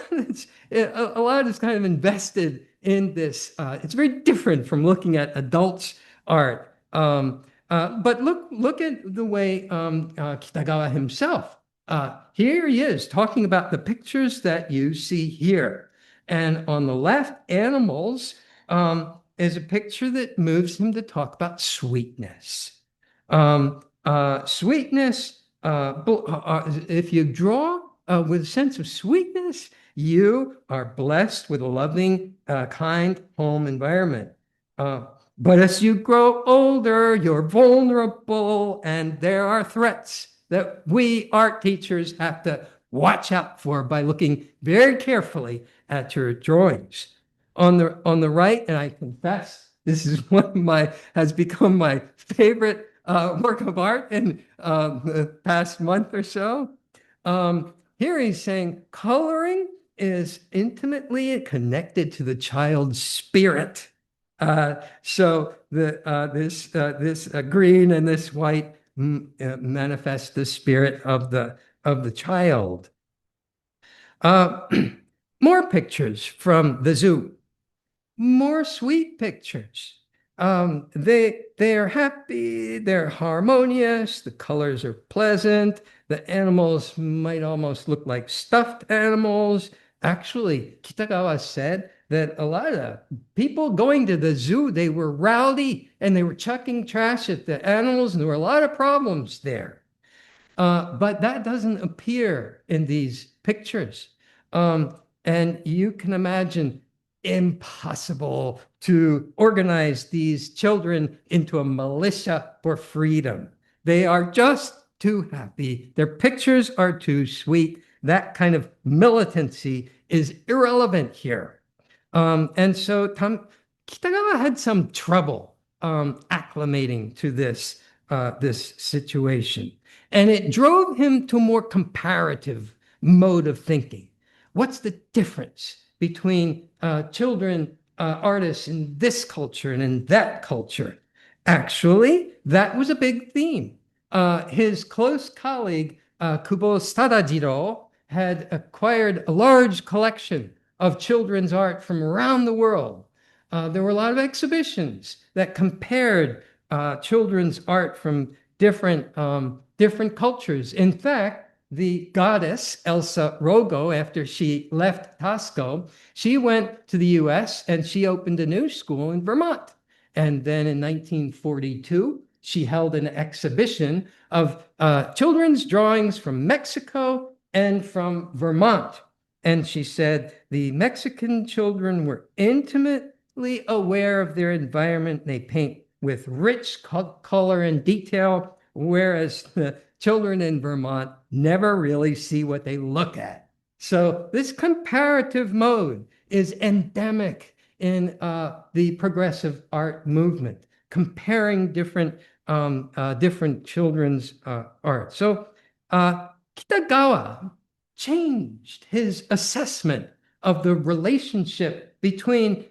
a lot is kind of invested in this. It's very different from looking at adults' art. But look at the way Kitagawa himself. Here he is talking about the pictures that you see here. And on the left, animals, is a picture that moves him to talk about sweetness. Sweetness, if you draw with a sense of sweetness, you are blessed with a loving, kind home environment. But as you grow older, you're vulnerable, and there are threats that we art teachers have to watch out for by looking very carefully at your drawings. On the right, and I confess, this is has become my favorite work of art in the past month or so. Here he's saying coloring is intimately connected to the child's spirit. So this green and this white manifest the spirit of the child. More pictures from the zoo. More sweet pictures. They're happy, they're harmonious, the colors are pleasant, the animals might almost look like stuffed animals. Actually, Kitagawa said that a lot of people going to the zoo, they were rowdy and they were chucking trash at the animals, and there were a lot of problems there. But that doesn't appear in these pictures. And you can imagine impossible to organize these children into a militia for freedom. They are just too happy. Their pictures are too sweet. that kind of militancy is irrelevant here. And so Kitagawa had some trouble acclimating to this situation. And it drove him to a more comparative mode of thinking. What's the difference between children, artists in this culture and in that culture? Actually, that was a big theme. His close colleague, Kubo Sadajiro, had acquired a large collection of children's art from around the world. There were a lot of exhibitions that compared children's art from different cultures. In fact, the goddess Elsa Rogo, after she left Tasco, she went to the US and she opened a new school in Vermont. And then in 1942, she held an exhibition of children's drawings from Mexico and from Vermont. And she said the Mexican children were intimately aware of their environment. They paint with rich color and detail, whereas the children in Vermont never really see what they look at. So this comparative mode is endemic in the progressive art movement, comparing different children's art. So Kitagawa changed his assessment of the relationship between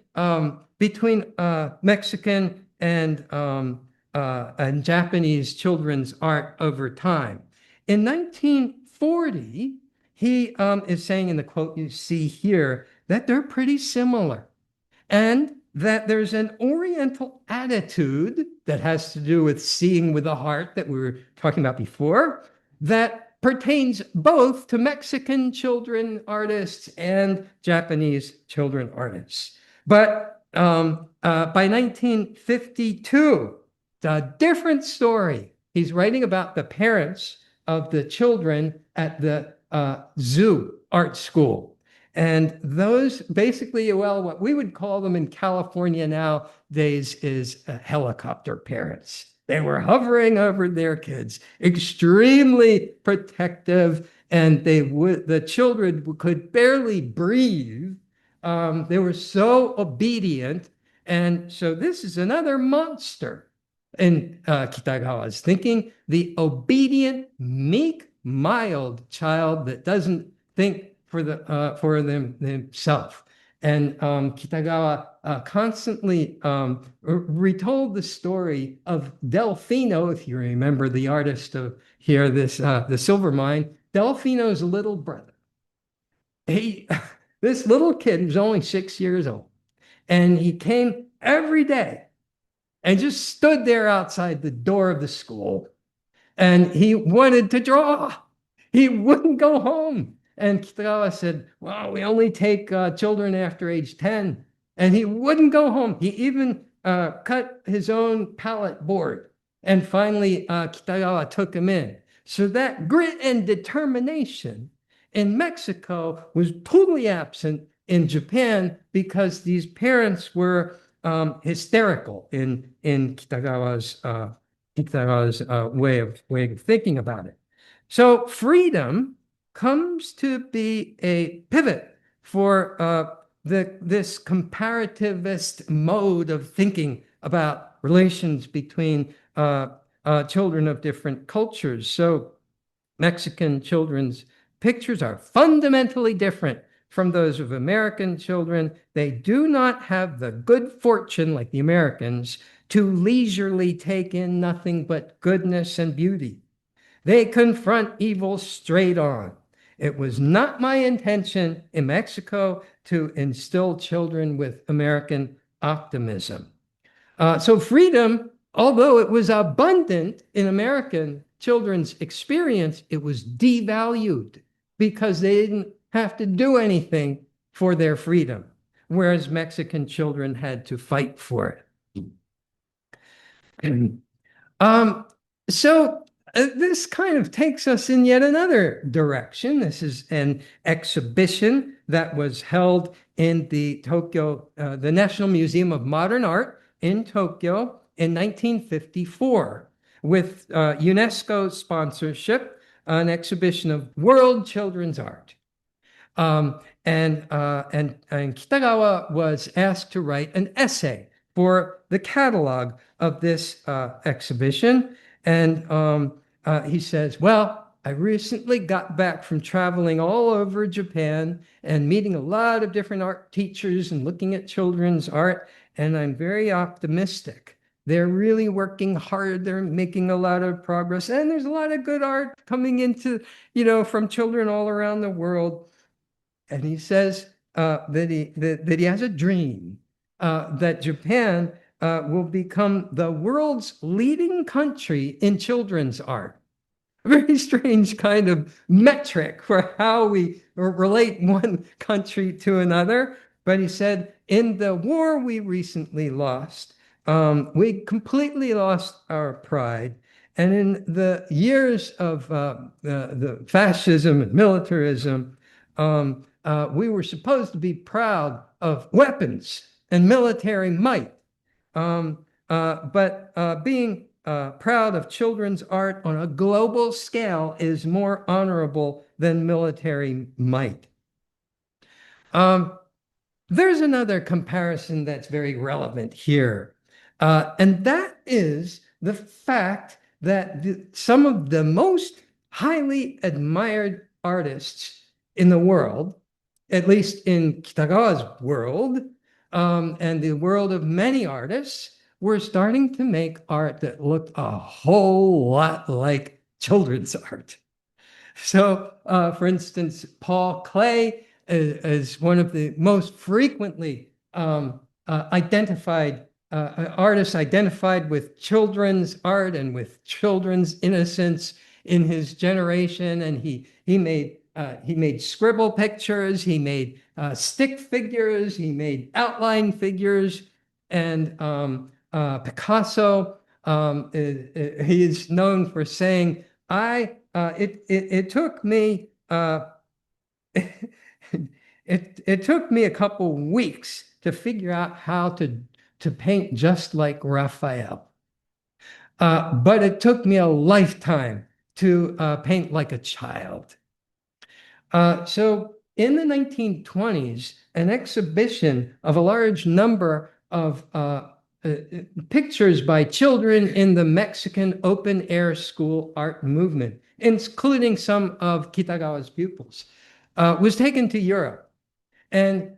Mexican and Japanese children's art over time. In 1940, he is saying in the quote you see here that they're pretty similar, and that there's an Oriental attitude that has to do with seeing with the heart that we were talking about before, that pertains both to Mexican children artists and Japanese children artists. But by 1952, a different story. He's writing about the parents of the children at the zoo art school. And those basically, well, what we would call them in California nowadays is helicopter parents. They were hovering over their kids, extremely protective, and the children could barely breathe. They were so obedient. And so this is another monster in Kitagawa's thinking, the obedient, meek, mild child that doesn't think for themselves. And Kitagawa constantly retold the story of Delfino, if you remember the artist of here, the silver mine, Delfino's little brother. This little kid was only 6 years old, and he came every day and just stood there outside the door of the school, and he wanted to draw. He wouldn't go home. And Kitagawa said, well, we only take children after age 10. And he wouldn't go home. He even cut his own palette board. And finally, Kitagawa took him in. So that grit and determination in Mexico was totally absent in Japan because these parents were hysterical in Kitagawa's way of thinking about it. So freedom comes to be a pivot for this comparativist mode of thinking about relations between children of different cultures. So Mexican children's pictures are fundamentally different from those of American children. They do not have the good fortune, like the Americans, to leisurely take in nothing but goodness and beauty. They confront evil straight on. It was not my intention in Mexico to instill children with American optimism. So freedom, although it was abundant in American children's experience, it was devalued because they didn't have to do anything for their freedom, whereas Mexican children had to fight for it. This kind of takes us in yet another direction. This is an exhibition that was held in the National Museum of Modern Art in Tokyo in 1954 with UNESCO sponsorship. an exhibition of world children's art. And Kitagawa was asked to write an essay for the catalog of this exhibition. And he says, well, I recently got back from traveling all over Japan and meeting a lot of different art teachers and looking at children's art, and I'm very optimistic. They're really working hard. They're making a lot of progress, and there's a lot of good art coming into, from children all around the world. And he says that he has a dream that Japan will become the world's leading country in children's art. A very strange kind of metric for how we relate one country to another. But he said, in the war we recently lost, we completely lost our pride. And in the years of the fascism and militarism, we were supposed to be proud of weapons and military might. But being proud of children's art on a global scale is more honorable than military might. There's another comparison that's very relevant here, and that is the fact that some of the most highly admired artists in the world, at least in Kitagawa's world, and the world of many artists, were starting to make art that looked a whole lot like children's art. So, for instance, Paul Klee is one of the most frequently identified artists identified with children's art and with children's innocence in his generation, and he made scribble pictures, he made stick figures, he made outline figures, and Picasso, he is known for saying, it took me it took me a couple weeks to figure out how to paint just like Raphael. But it took me a lifetime to paint like a child. So in the 1920s, an exhibition of a large number of pictures by children in the Mexican open-air school art movement, including some of Kitagawa's pupils, was taken to Europe. And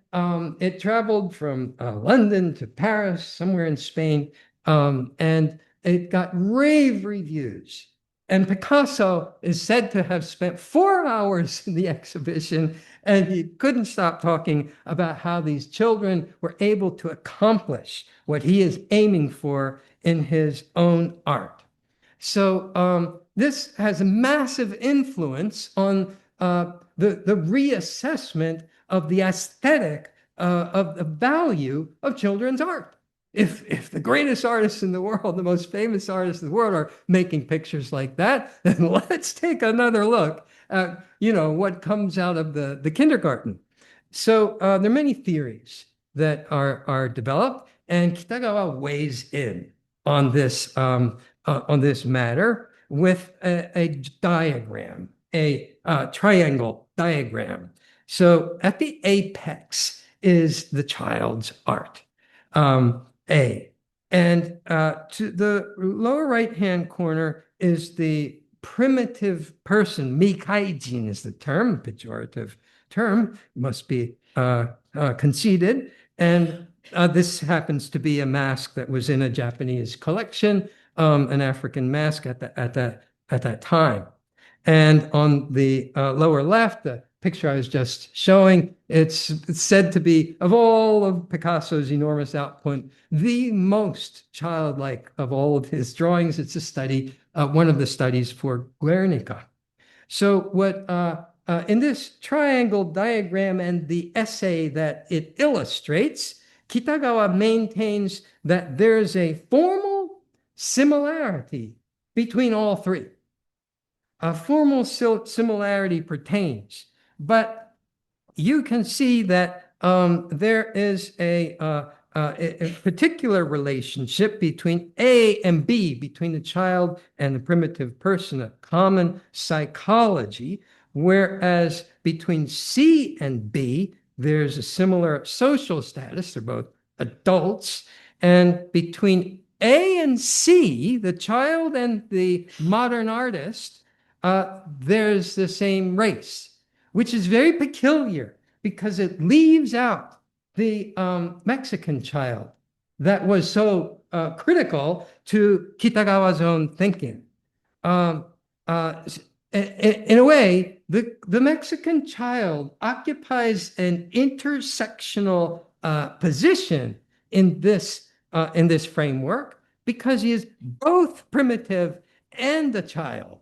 it traveled from London to Paris, somewhere in Spain, and it got rave reviews. And Picasso is said to have spent 4 hours in the exhibition, and he couldn't stop talking about how these children were able to accomplish what he is aiming for in his own art. So this has a massive influence on the reassessment of the aesthetic of the value of children's art. If the greatest artists in the world, the most famous artists in the world are making pictures like that, then let's take another look at, what comes out of the kindergarten. So there are many theories that are developed, and Kitagawa weighs in on this matter with a diagram, a triangle diagram. So at the apex is the child's art. A. And to the lower right-hand corner is the primitive person. Mikaijin is the term, pejorative term, must be conceded. And this happens to be a mask that was in a Japanese collection, an African mask at that time. And on the lower left, the picture I was just showing, it's said to be, of all of Picasso's enormous output, the most childlike of all of his drawings. It's a study, one of the studies for Guernica. So what in this triangle diagram and the essay that it illustrates, Kitagawa maintains that there's a formal similarity between all three. A formal similarity pertains, but you can see that there is a a particular relationship between A and B, between the child and the primitive person, a common psychology, whereas between C and B, there's a similar social status. They're both adults. And between A and C, the child and the modern artist, there's the same race, which is very peculiar because it leaves out the Mexican child that was so critical to Kitagawa's own thinking. In a way, the Mexican child occupies an intersectional position in this framework because he is both primitive and a child.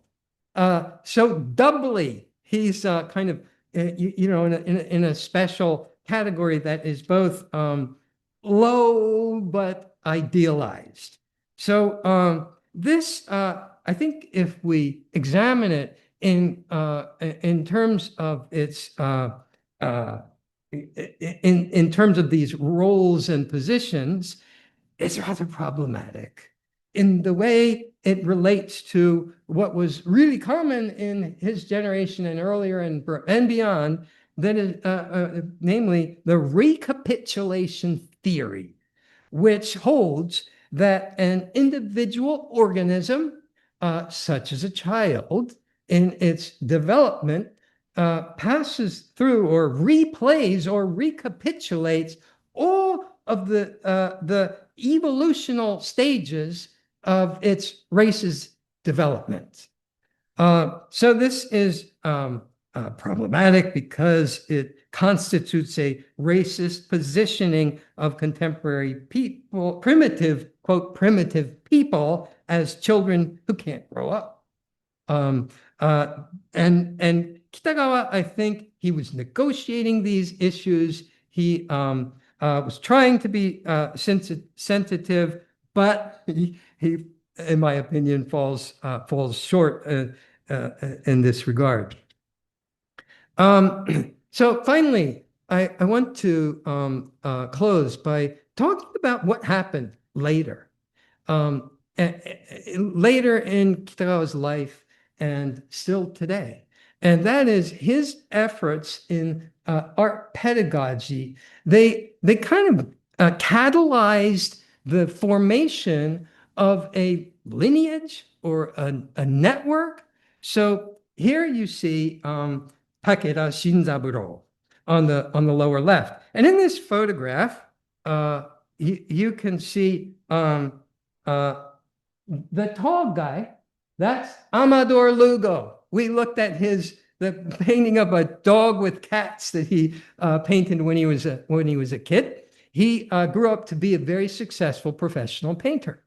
So doubly, he's kind of in a special category that is both low but idealized. So this, I think, if we examine it in terms of its in terms of these roles and positions, it's rather problematic in the way it relates to what was really common in his generation and earlier and beyond, that is, namely the recapitulation theory, which holds that an individual organism, such as a child, in its development, passes through or replays or recapitulates all of the evolutional stages of its race's development. So this is problematic because it constitutes a racist positioning of contemporary people, primitive, quote, primitive people as children who can't grow up. And Kitagawa, I think he was negotiating these issues. He was trying to be sensitive, but he, in my opinion, falls short in this regard. So finally, I want to close by talking about what happened later. Later in Kitagawa's life and still today. And that is his efforts in art pedagogy. They kind of catalyzed the formation of a lineage or a network. So here you see Takeda Shinzaburo on the lower left. And in this photograph, you can see the tall guy, that's Amador Lugo. We looked at the painting of a dog with cats that he painted when he was a kid. He grew up to be a very successful professional painter.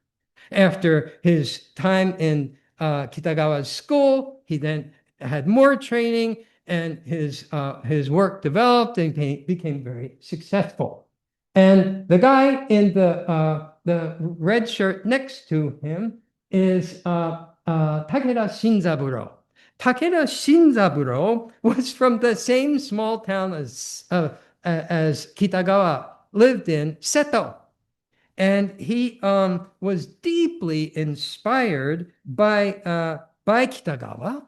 After his time in Kitagawa's school, he then had more training, and his work developed and became very successful. And the guy in the red shirt next to him is Takeda Shinzaburo. Takeda Shinzaburo was from the same small town as Kitagawa lived in, Seto. And he was deeply inspired by Kitagawa.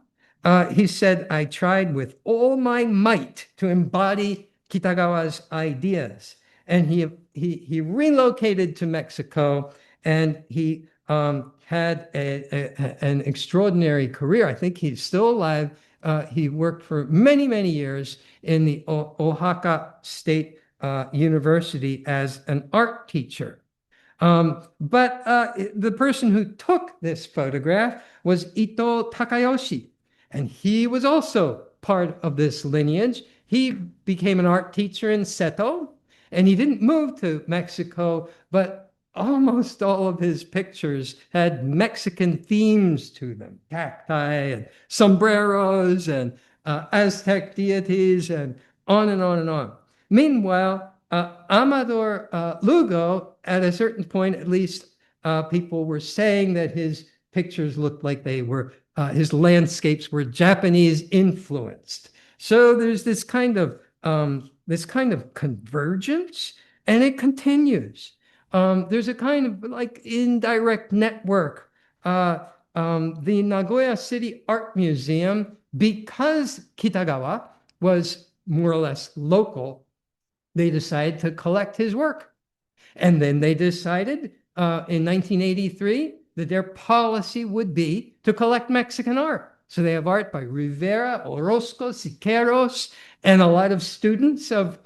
He said, I tried with all my might to embody Kitagawa's ideas. And he relocated to Mexico, and he had an extraordinary career. I think he's still alive. He worked for many, many years in the Oaxaca State University as an art teacher. But the person who took this photograph was Ito Takayoshi, and he was also part of this lineage. He became an art teacher in Seto, and he didn't move to Mexico, but almost all of his pictures had Mexican themes to them, cacti and sombreros and Aztec deities and on and on and on. Meanwhile, Amador Lugo, at a certain point, at least, people were saying that his pictures looked like they were, his landscapes were Japanese influenced. So there's this kind of convergence And it continues. There's a kind of like indirect network. The Nagoya City Art Museum, because Kitagawa was more or less local, they decided to collect his work. And then they decided in 1983 that their policy would be to collect Mexican art. So they have art by Rivera, Orozco, Siqueiros, and a lot of students of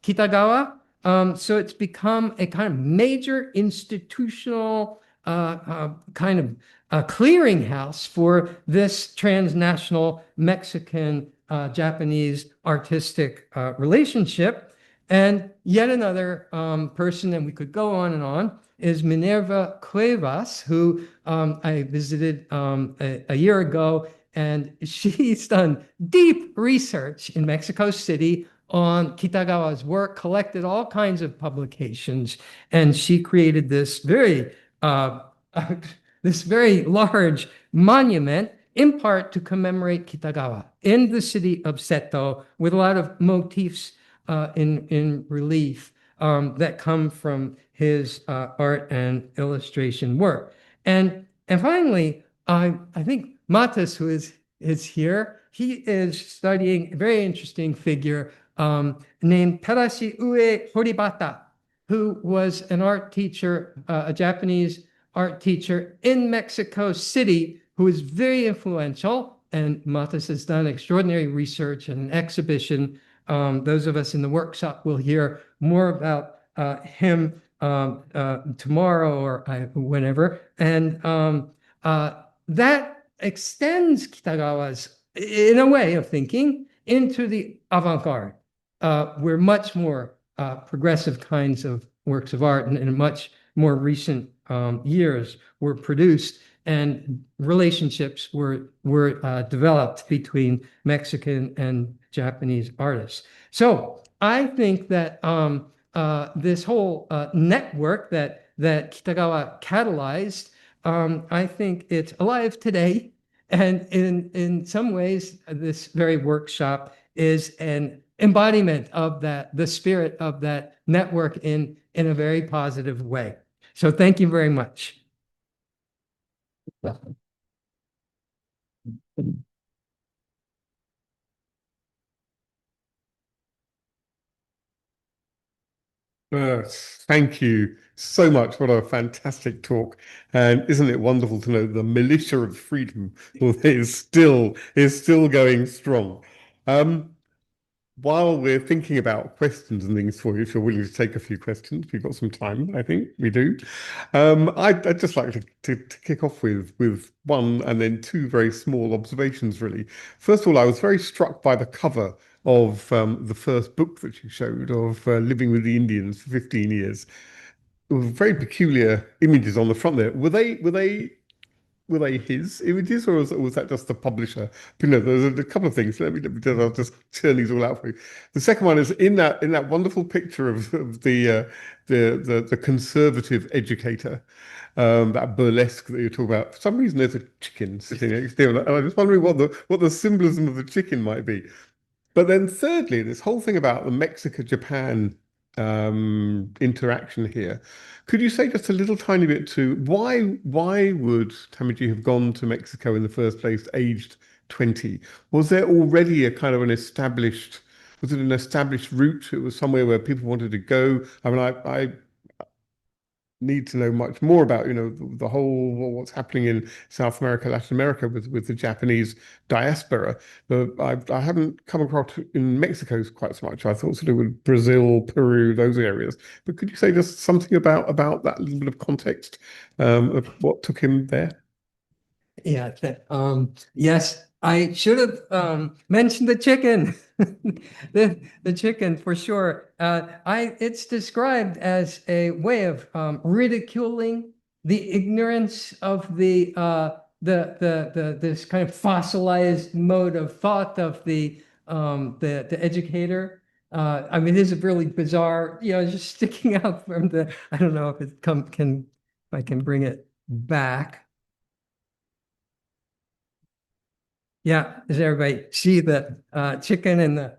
Kitagawa. So it's become a kind of major institutional kind of clearinghouse for this transnational Mexican Japanese artistic relationship. And yet another person, and we could go on and on, is Minerva Cuevas, who I visited a year ago, and she's done deep research in Mexico City on Kitagawa's work, collected all kinds of publications, and she created this this very large monument, in part to commemorate Kitagawa in the city of Seto, with a lot of motifs in relief that come from his art and illustration work. And finally, I think Matas, who is here, he is studying a very interesting figure named Tadashi Ue Horibata, who was an art teacher, a Japanese art teacher in Mexico City, who is very influential. And Matas has done extraordinary research and an exhibition. Those of us in the workshop will hear more about him tomorrow or whenever. And that extends Kitagawa's, in a way of thinking, into the avant-garde, where much more progressive kinds of works of art and in much more recent years were produced, and relationships were developed between Mexican and Japanese artists. So I think that this whole network that Kitagawa catalyzed, I think it's alive today. And in some ways, this very workshop is an embodiment of that, the spirit of that network in a very positive way. So thank you very much. Thank you so much. What a fantastic talk. And isn't it wonderful to know the militia of freedom is still going strong. While we're thinking about questions and things for you, if you're willing to take a few questions, we've got some time, I think we do. I'd just like to kick off with one and then two very small observations, really. First of all, I was very struck by the cover of the first book that you showed of living with the Indians for 15 years. It was very peculiar images on the front there. Were they his images, or was that just the publisher? But no, there's a couple of things. I'll just turn these all out for you. The second one is in that wonderful picture of the conservative educator, that burlesque that you're talking about. For some reason, there's a chicken sitting next to him, and I'm just wondering what the symbolism of the chicken might be. But then thirdly, this whole thing about the Mexico-Japan interaction here. Could you say just a little tiny bit to why would Tamiji have gone to Mexico in the first place, aged 20? Was there already a kind of was it an established route? It was somewhere where people wanted to go. I mean, I need to know much more about, the whole what's happening in South America, Latin America with the Japanese diaspora. But I haven't come across in Mexico quite so much. I thought sort of with Brazil, Peru, those areas. But could you say just something about that, a little bit of context of what took him there? Yeah, yes, I should have mentioned the chicken. The chicken for sure. It's described as a way of ridiculing the ignorance of the this kind of fossilized mode of thought of the educator. I mean, it is a really bizarre, just sticking out from the. I don't know if if I can bring it back. Yeah, does everybody see the chicken in the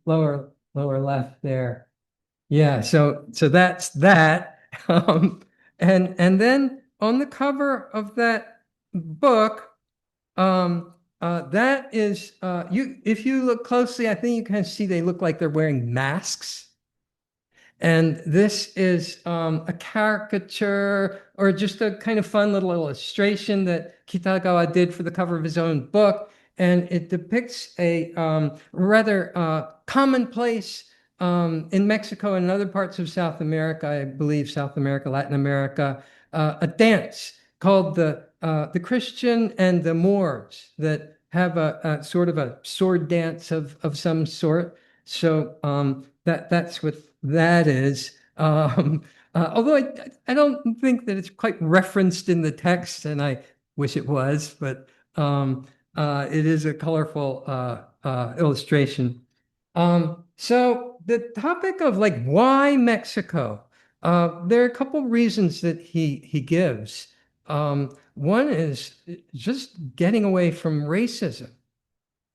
lower left there? Yeah, so that's that. And then on the cover of that book, that is you if you look closely, I think you can see they look like they're wearing masks. And this is a caricature or just a kind of fun little illustration that Kitagawa did for the cover of his own book. And it depicts a rather commonplace in Mexico and other parts of South America, I believe South America, Latin America, a dance called the Christian and the Moors that have a sort of a sword dance of some sort. So that's what that is. Although I don't think that it's quite referenced in the text, and I wish it was, but it is a colorful illustration. So the topic of like why Mexico, there are a couple reasons that he gives. One is just getting away from racism.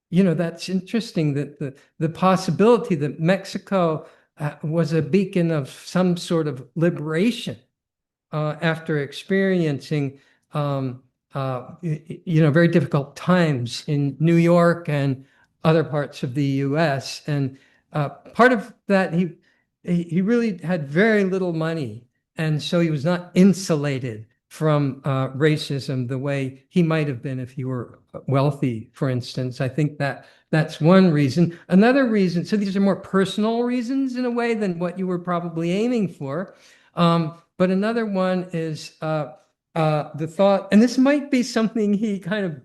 You know, that's interesting that the possibility that Mexico was a beacon of some sort of liberation after experiencing, very difficult times in New York and other parts of the U.S. And part of that, he really had very little money, and so he was not insulated from racism the way he might have been if he were wealthy, for instance. I think that that's one reason. Another reason, so these are more personal reasons in a way than what you were probably aiming for. But another one is the thought, and this might be something he kind of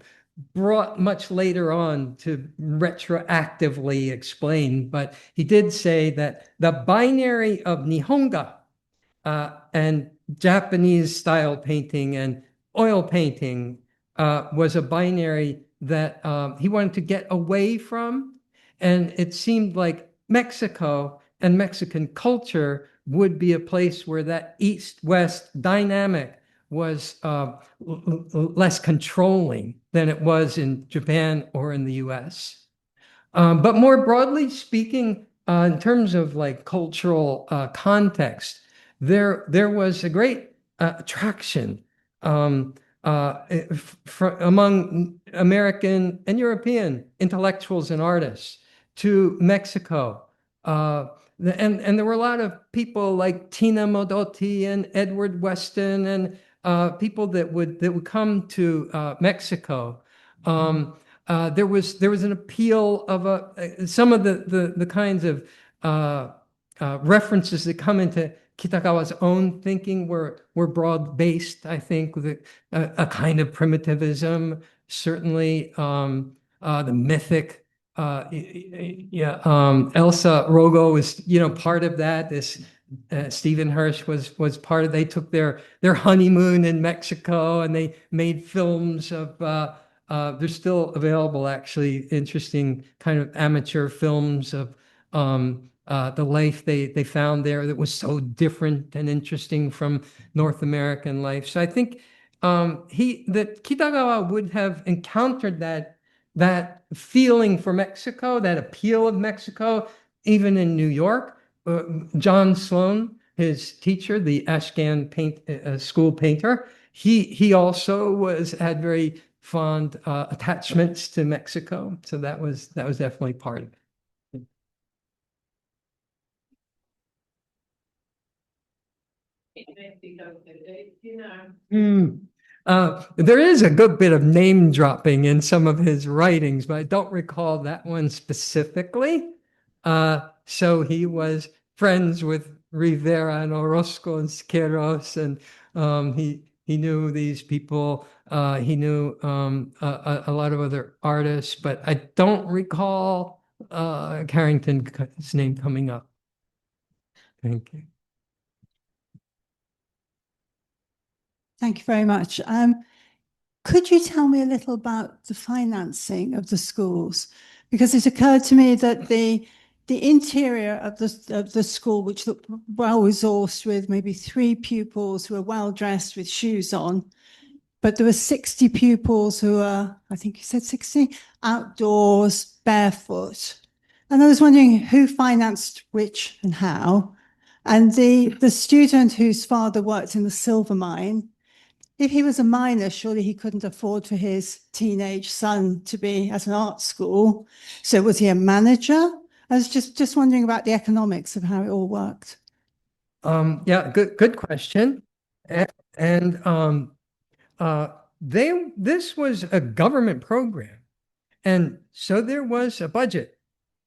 brought much later on to retroactively explain, but he did say that the binary of Nihonga and Japanese style painting and oil painting was a binary that he wanted to get away from. And it seemed like Mexico and Mexican culture would be a place where that East-West dynamic was less controlling than it was in Japan or in the US. But more broadly speaking, in terms of like cultural context, there was a great attraction among American and European intellectuals and artists to Mexico. And there were a lot of people like Tina Modotti and Edward Weston and people that would come to Mexico. There was an appeal of some of the kinds of references that come into Kitagawa's own thinking were broad-based, I think, with a kind of primitivism, certainly the mythic. Yeah, Elsa Rogo was, part of that. This Stephen Hirsch was part of. They took their honeymoon in Mexico and they made films of. They're still available, actually. Interesting kind of amateur films of the life they found there that was so different and interesting from North American life. So I think that Kitagawa would have encountered that feeling for Mexico, that appeal of Mexico, even in New York. John Sloan, his teacher, the Ashcan school painter, he also had very fond attachments to Mexico. So that was definitely part of it. There is a good bit of name dropping in some of his writings, but I don't recall that one specifically. So he was friends with Rivera and Orozco and Siqueiros, and he knew these people. He knew a lot of other artists, but I don't recall Carrington's name coming up. Thank you. Thank you very much. Could you tell me a little about the financing of the schools? Because it occurred to me that the interior of the school, which looked well resourced with maybe 3 pupils who were well dressed with shoes on, but there were 60 pupils who are, I think you said 60, outdoors, barefoot. And I was wondering who financed which and how. And the student whose father worked in the silver mine, if he was a miner, surely he couldn't afford for his teenage son to be at an art school. So was he a manager? I was just wondering about the economics of how it all worked. Yeah, good question. And this was a government program, and so there was a budget,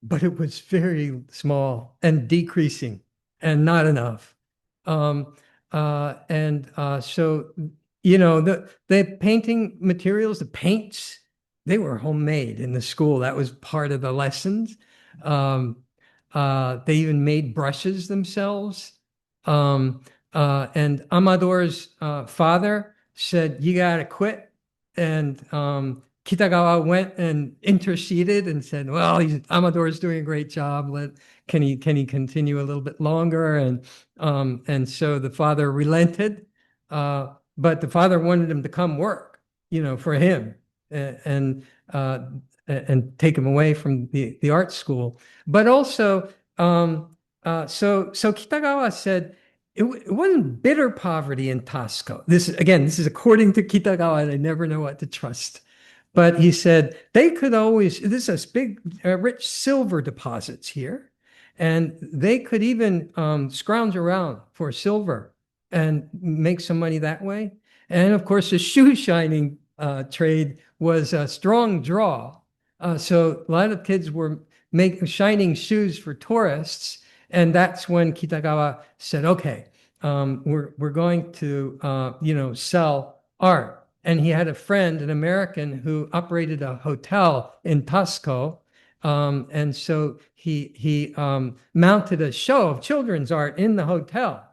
but it was very small and decreasing, and not enough. So the painting materials, the paints, they were homemade in the school. That was part of the lessons. They even made brushes themselves. And Amador's father said, "You got to quit." And Kitagawa went and interceded and said, "Well, Amador's doing a great job. Can he continue a little bit longer?" And so the father relented, but the father wanted him to come work, for him, and take him away from the art school. But also, so Kitagawa said it wasn't bitter poverty in Tasco. This is according to Kitagawa, and I never know what to trust. But he said they could always, this is big, rich silver deposits here, and they could even scrounge around for silver and make some money that way. And of course, the shoe shining trade was a strong draw. So a lot of kids were making shining shoes for tourists. And that's when Kitagawa said, "Okay, we're going to, sell art." And he had a friend, an American, who operated a hotel in Tasco. And so he mounted a show of children's art in the hotel,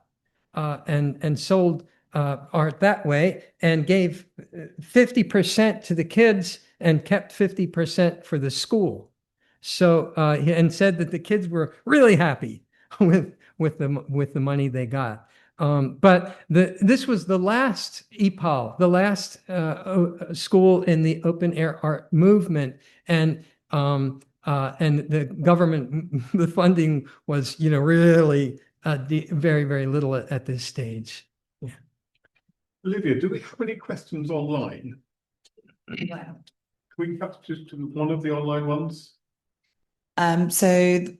and sold art that way, and gave 50% to the kids and kept 50% for the school. So and said that the kids were really happy with the money they got. But this was the last EPAL, the last school in the open air art movement, and the government, the funding was really very, very little at this stage. Yeah. Olivia, do we have any questions online? Can we cut just to one of the online ones? Sorry.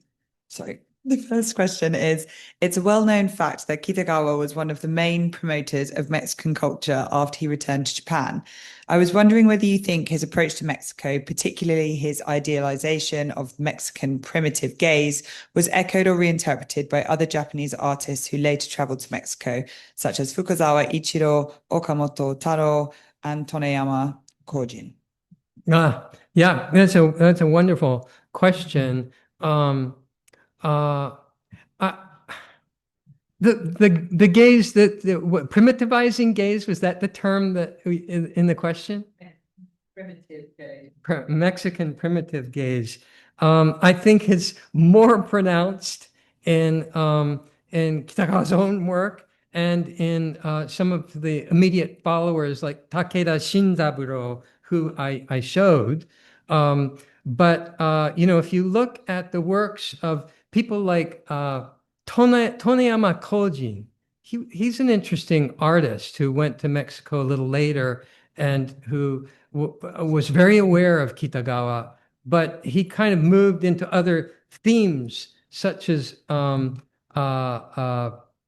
The first question is, it's a well-known fact that Kitagawa was one of the main promoters of Mexican culture after he returned to Japan. I was wondering whether you think his approach to Mexico, particularly his idealization of Mexican primitive gaze, was echoed or reinterpreted by other Japanese artists who later traveled to Mexico, such as Fukuzawa Ichiro, Okamoto Taro, and Toneyama Kojin. Yeah, that's a wonderful question. The gaze what primitivizing gaze, was that the term that in the question? Primitive gaze. Mexican primitive gaze. I think it's more pronounced in Kitagawa's own work and in some of the immediate followers like Takeda Shinzaburo, who I showed. But if you look at the works of people like Toneyama Kojin, he's an interesting artist who went to Mexico a little later and who was very aware of Kitagawa, but he kind of moved into other themes such as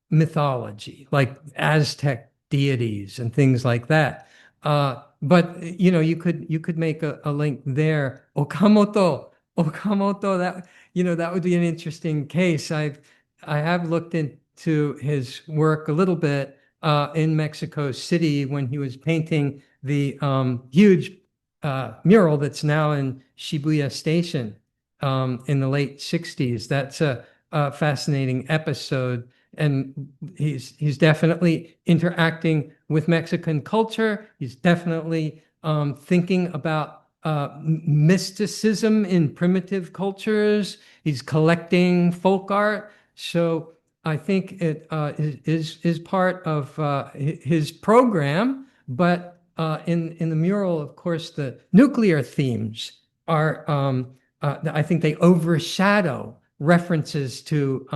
mythology, like Aztec deities and things like that. But you could make a link there. Okamoto, that would be an interesting case. I have looked into his work a little bit in Mexico City when he was painting the huge mural that's now in Shibuya Station in the late 60s. That's a fascinating episode. And he's definitely interacting with Mexican culture. He's definitely thinking about mysticism in primitive cultures. He's collecting folk art. So I think it is part of his program. But in the mural, of course, the nuclear themes are, I think they overshadow references to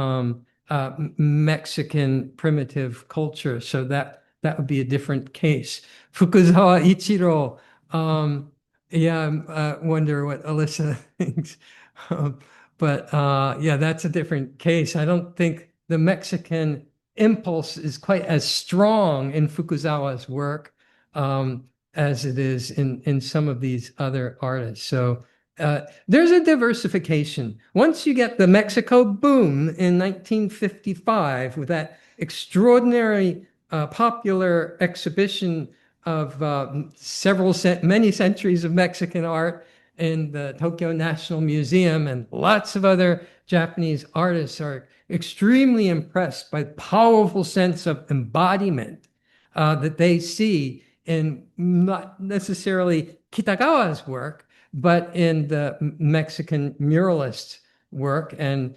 Mexican primitive culture. So that would be a different case. Fukuzawa Ichiro, yeah, I wonder what Alyssa thinks. But yeah, that's a different case. I don't think the Mexican impulse is quite as strong in Fukuzawa's work as it is in some of these other artists. So there's a diversification. Once you get the Mexico boom in 1955 with that extraordinary popular exhibition of many centuries of Mexican art in the Tokyo National Museum, and lots of other Japanese artists are extremely impressed by the powerful sense of embodiment that they see in not necessarily Kitagawa's work, but in the Mexican muralist work and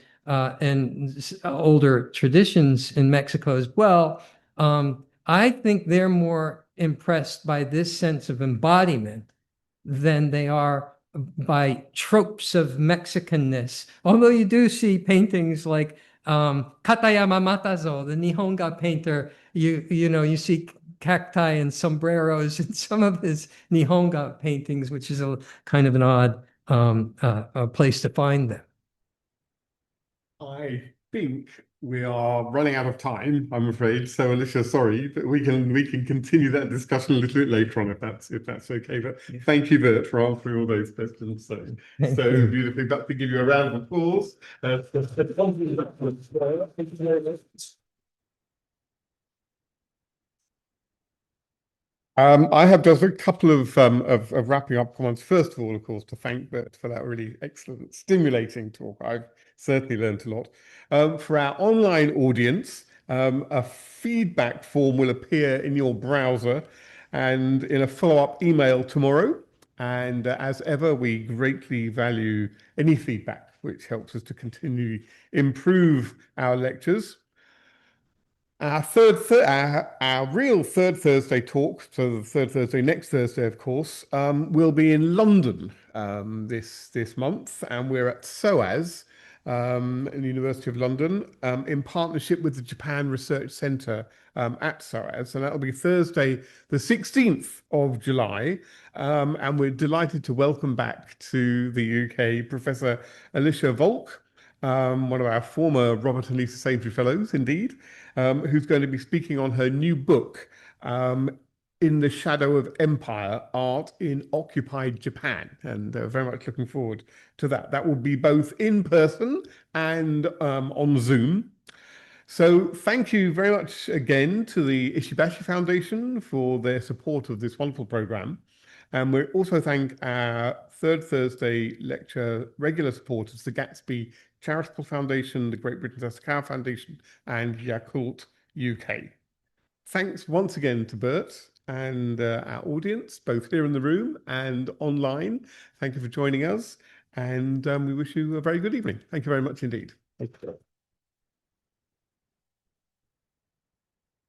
older traditions in Mexico as well. I think they're more impressed by this sense of embodiment than they are by tropes of Mexicanness. Although you do see paintings like Katayama Matazo, the Nihonga painter, you see cacti and sombreros in some of his Nihonga paintings, which is a kind of an odd place to find them. I think we are running out of time, I'm afraid. So Alicia, sorry, but we can continue that discussion a little bit later on if that's okay. But thank you, Bert, for answering all those questions so beautifully. But to give you a round of applause. I have just a couple of wrapping up comments. First of all, of course, to thank Bert for that really excellent, stimulating talk. I've certainly learned a lot. For our online audience, a feedback form will appear in your browser and in a follow-up email tomorrow. And as ever, we greatly value any feedback, which helps us to continue improve our lectures. Our real third Thursday talk, so the third Thursday, next Thursday, of course, will be in London this month, and we're at SOAS, in the University of London, in partnership with the Japan Research Centre at SOAS, and that'll be Thursday, the 16th of July, and we're delighted to welcome back to the UK Professor Alicia Volk, one of our former Robert and Lisa Sainsbury Fellows, indeed, who's going to be speaking on her new book, In the Shadow of Empire, Art in Occupied Japan. And very much looking forward to that. That will be both in person and on Zoom. So thank you very much again to the Ishibashi Foundation for their support of this wonderful program. And we also thank our third Thursday lecture regular supporters, the Gatsby Charitable Foundation, the Great Britain Tasakawa Foundation, and Yakult UK. Thanks once again to Bert and our audience, both here in the room and online. Thank you for joining us, and we wish you a very good evening. Thank you very much indeed. Thank you.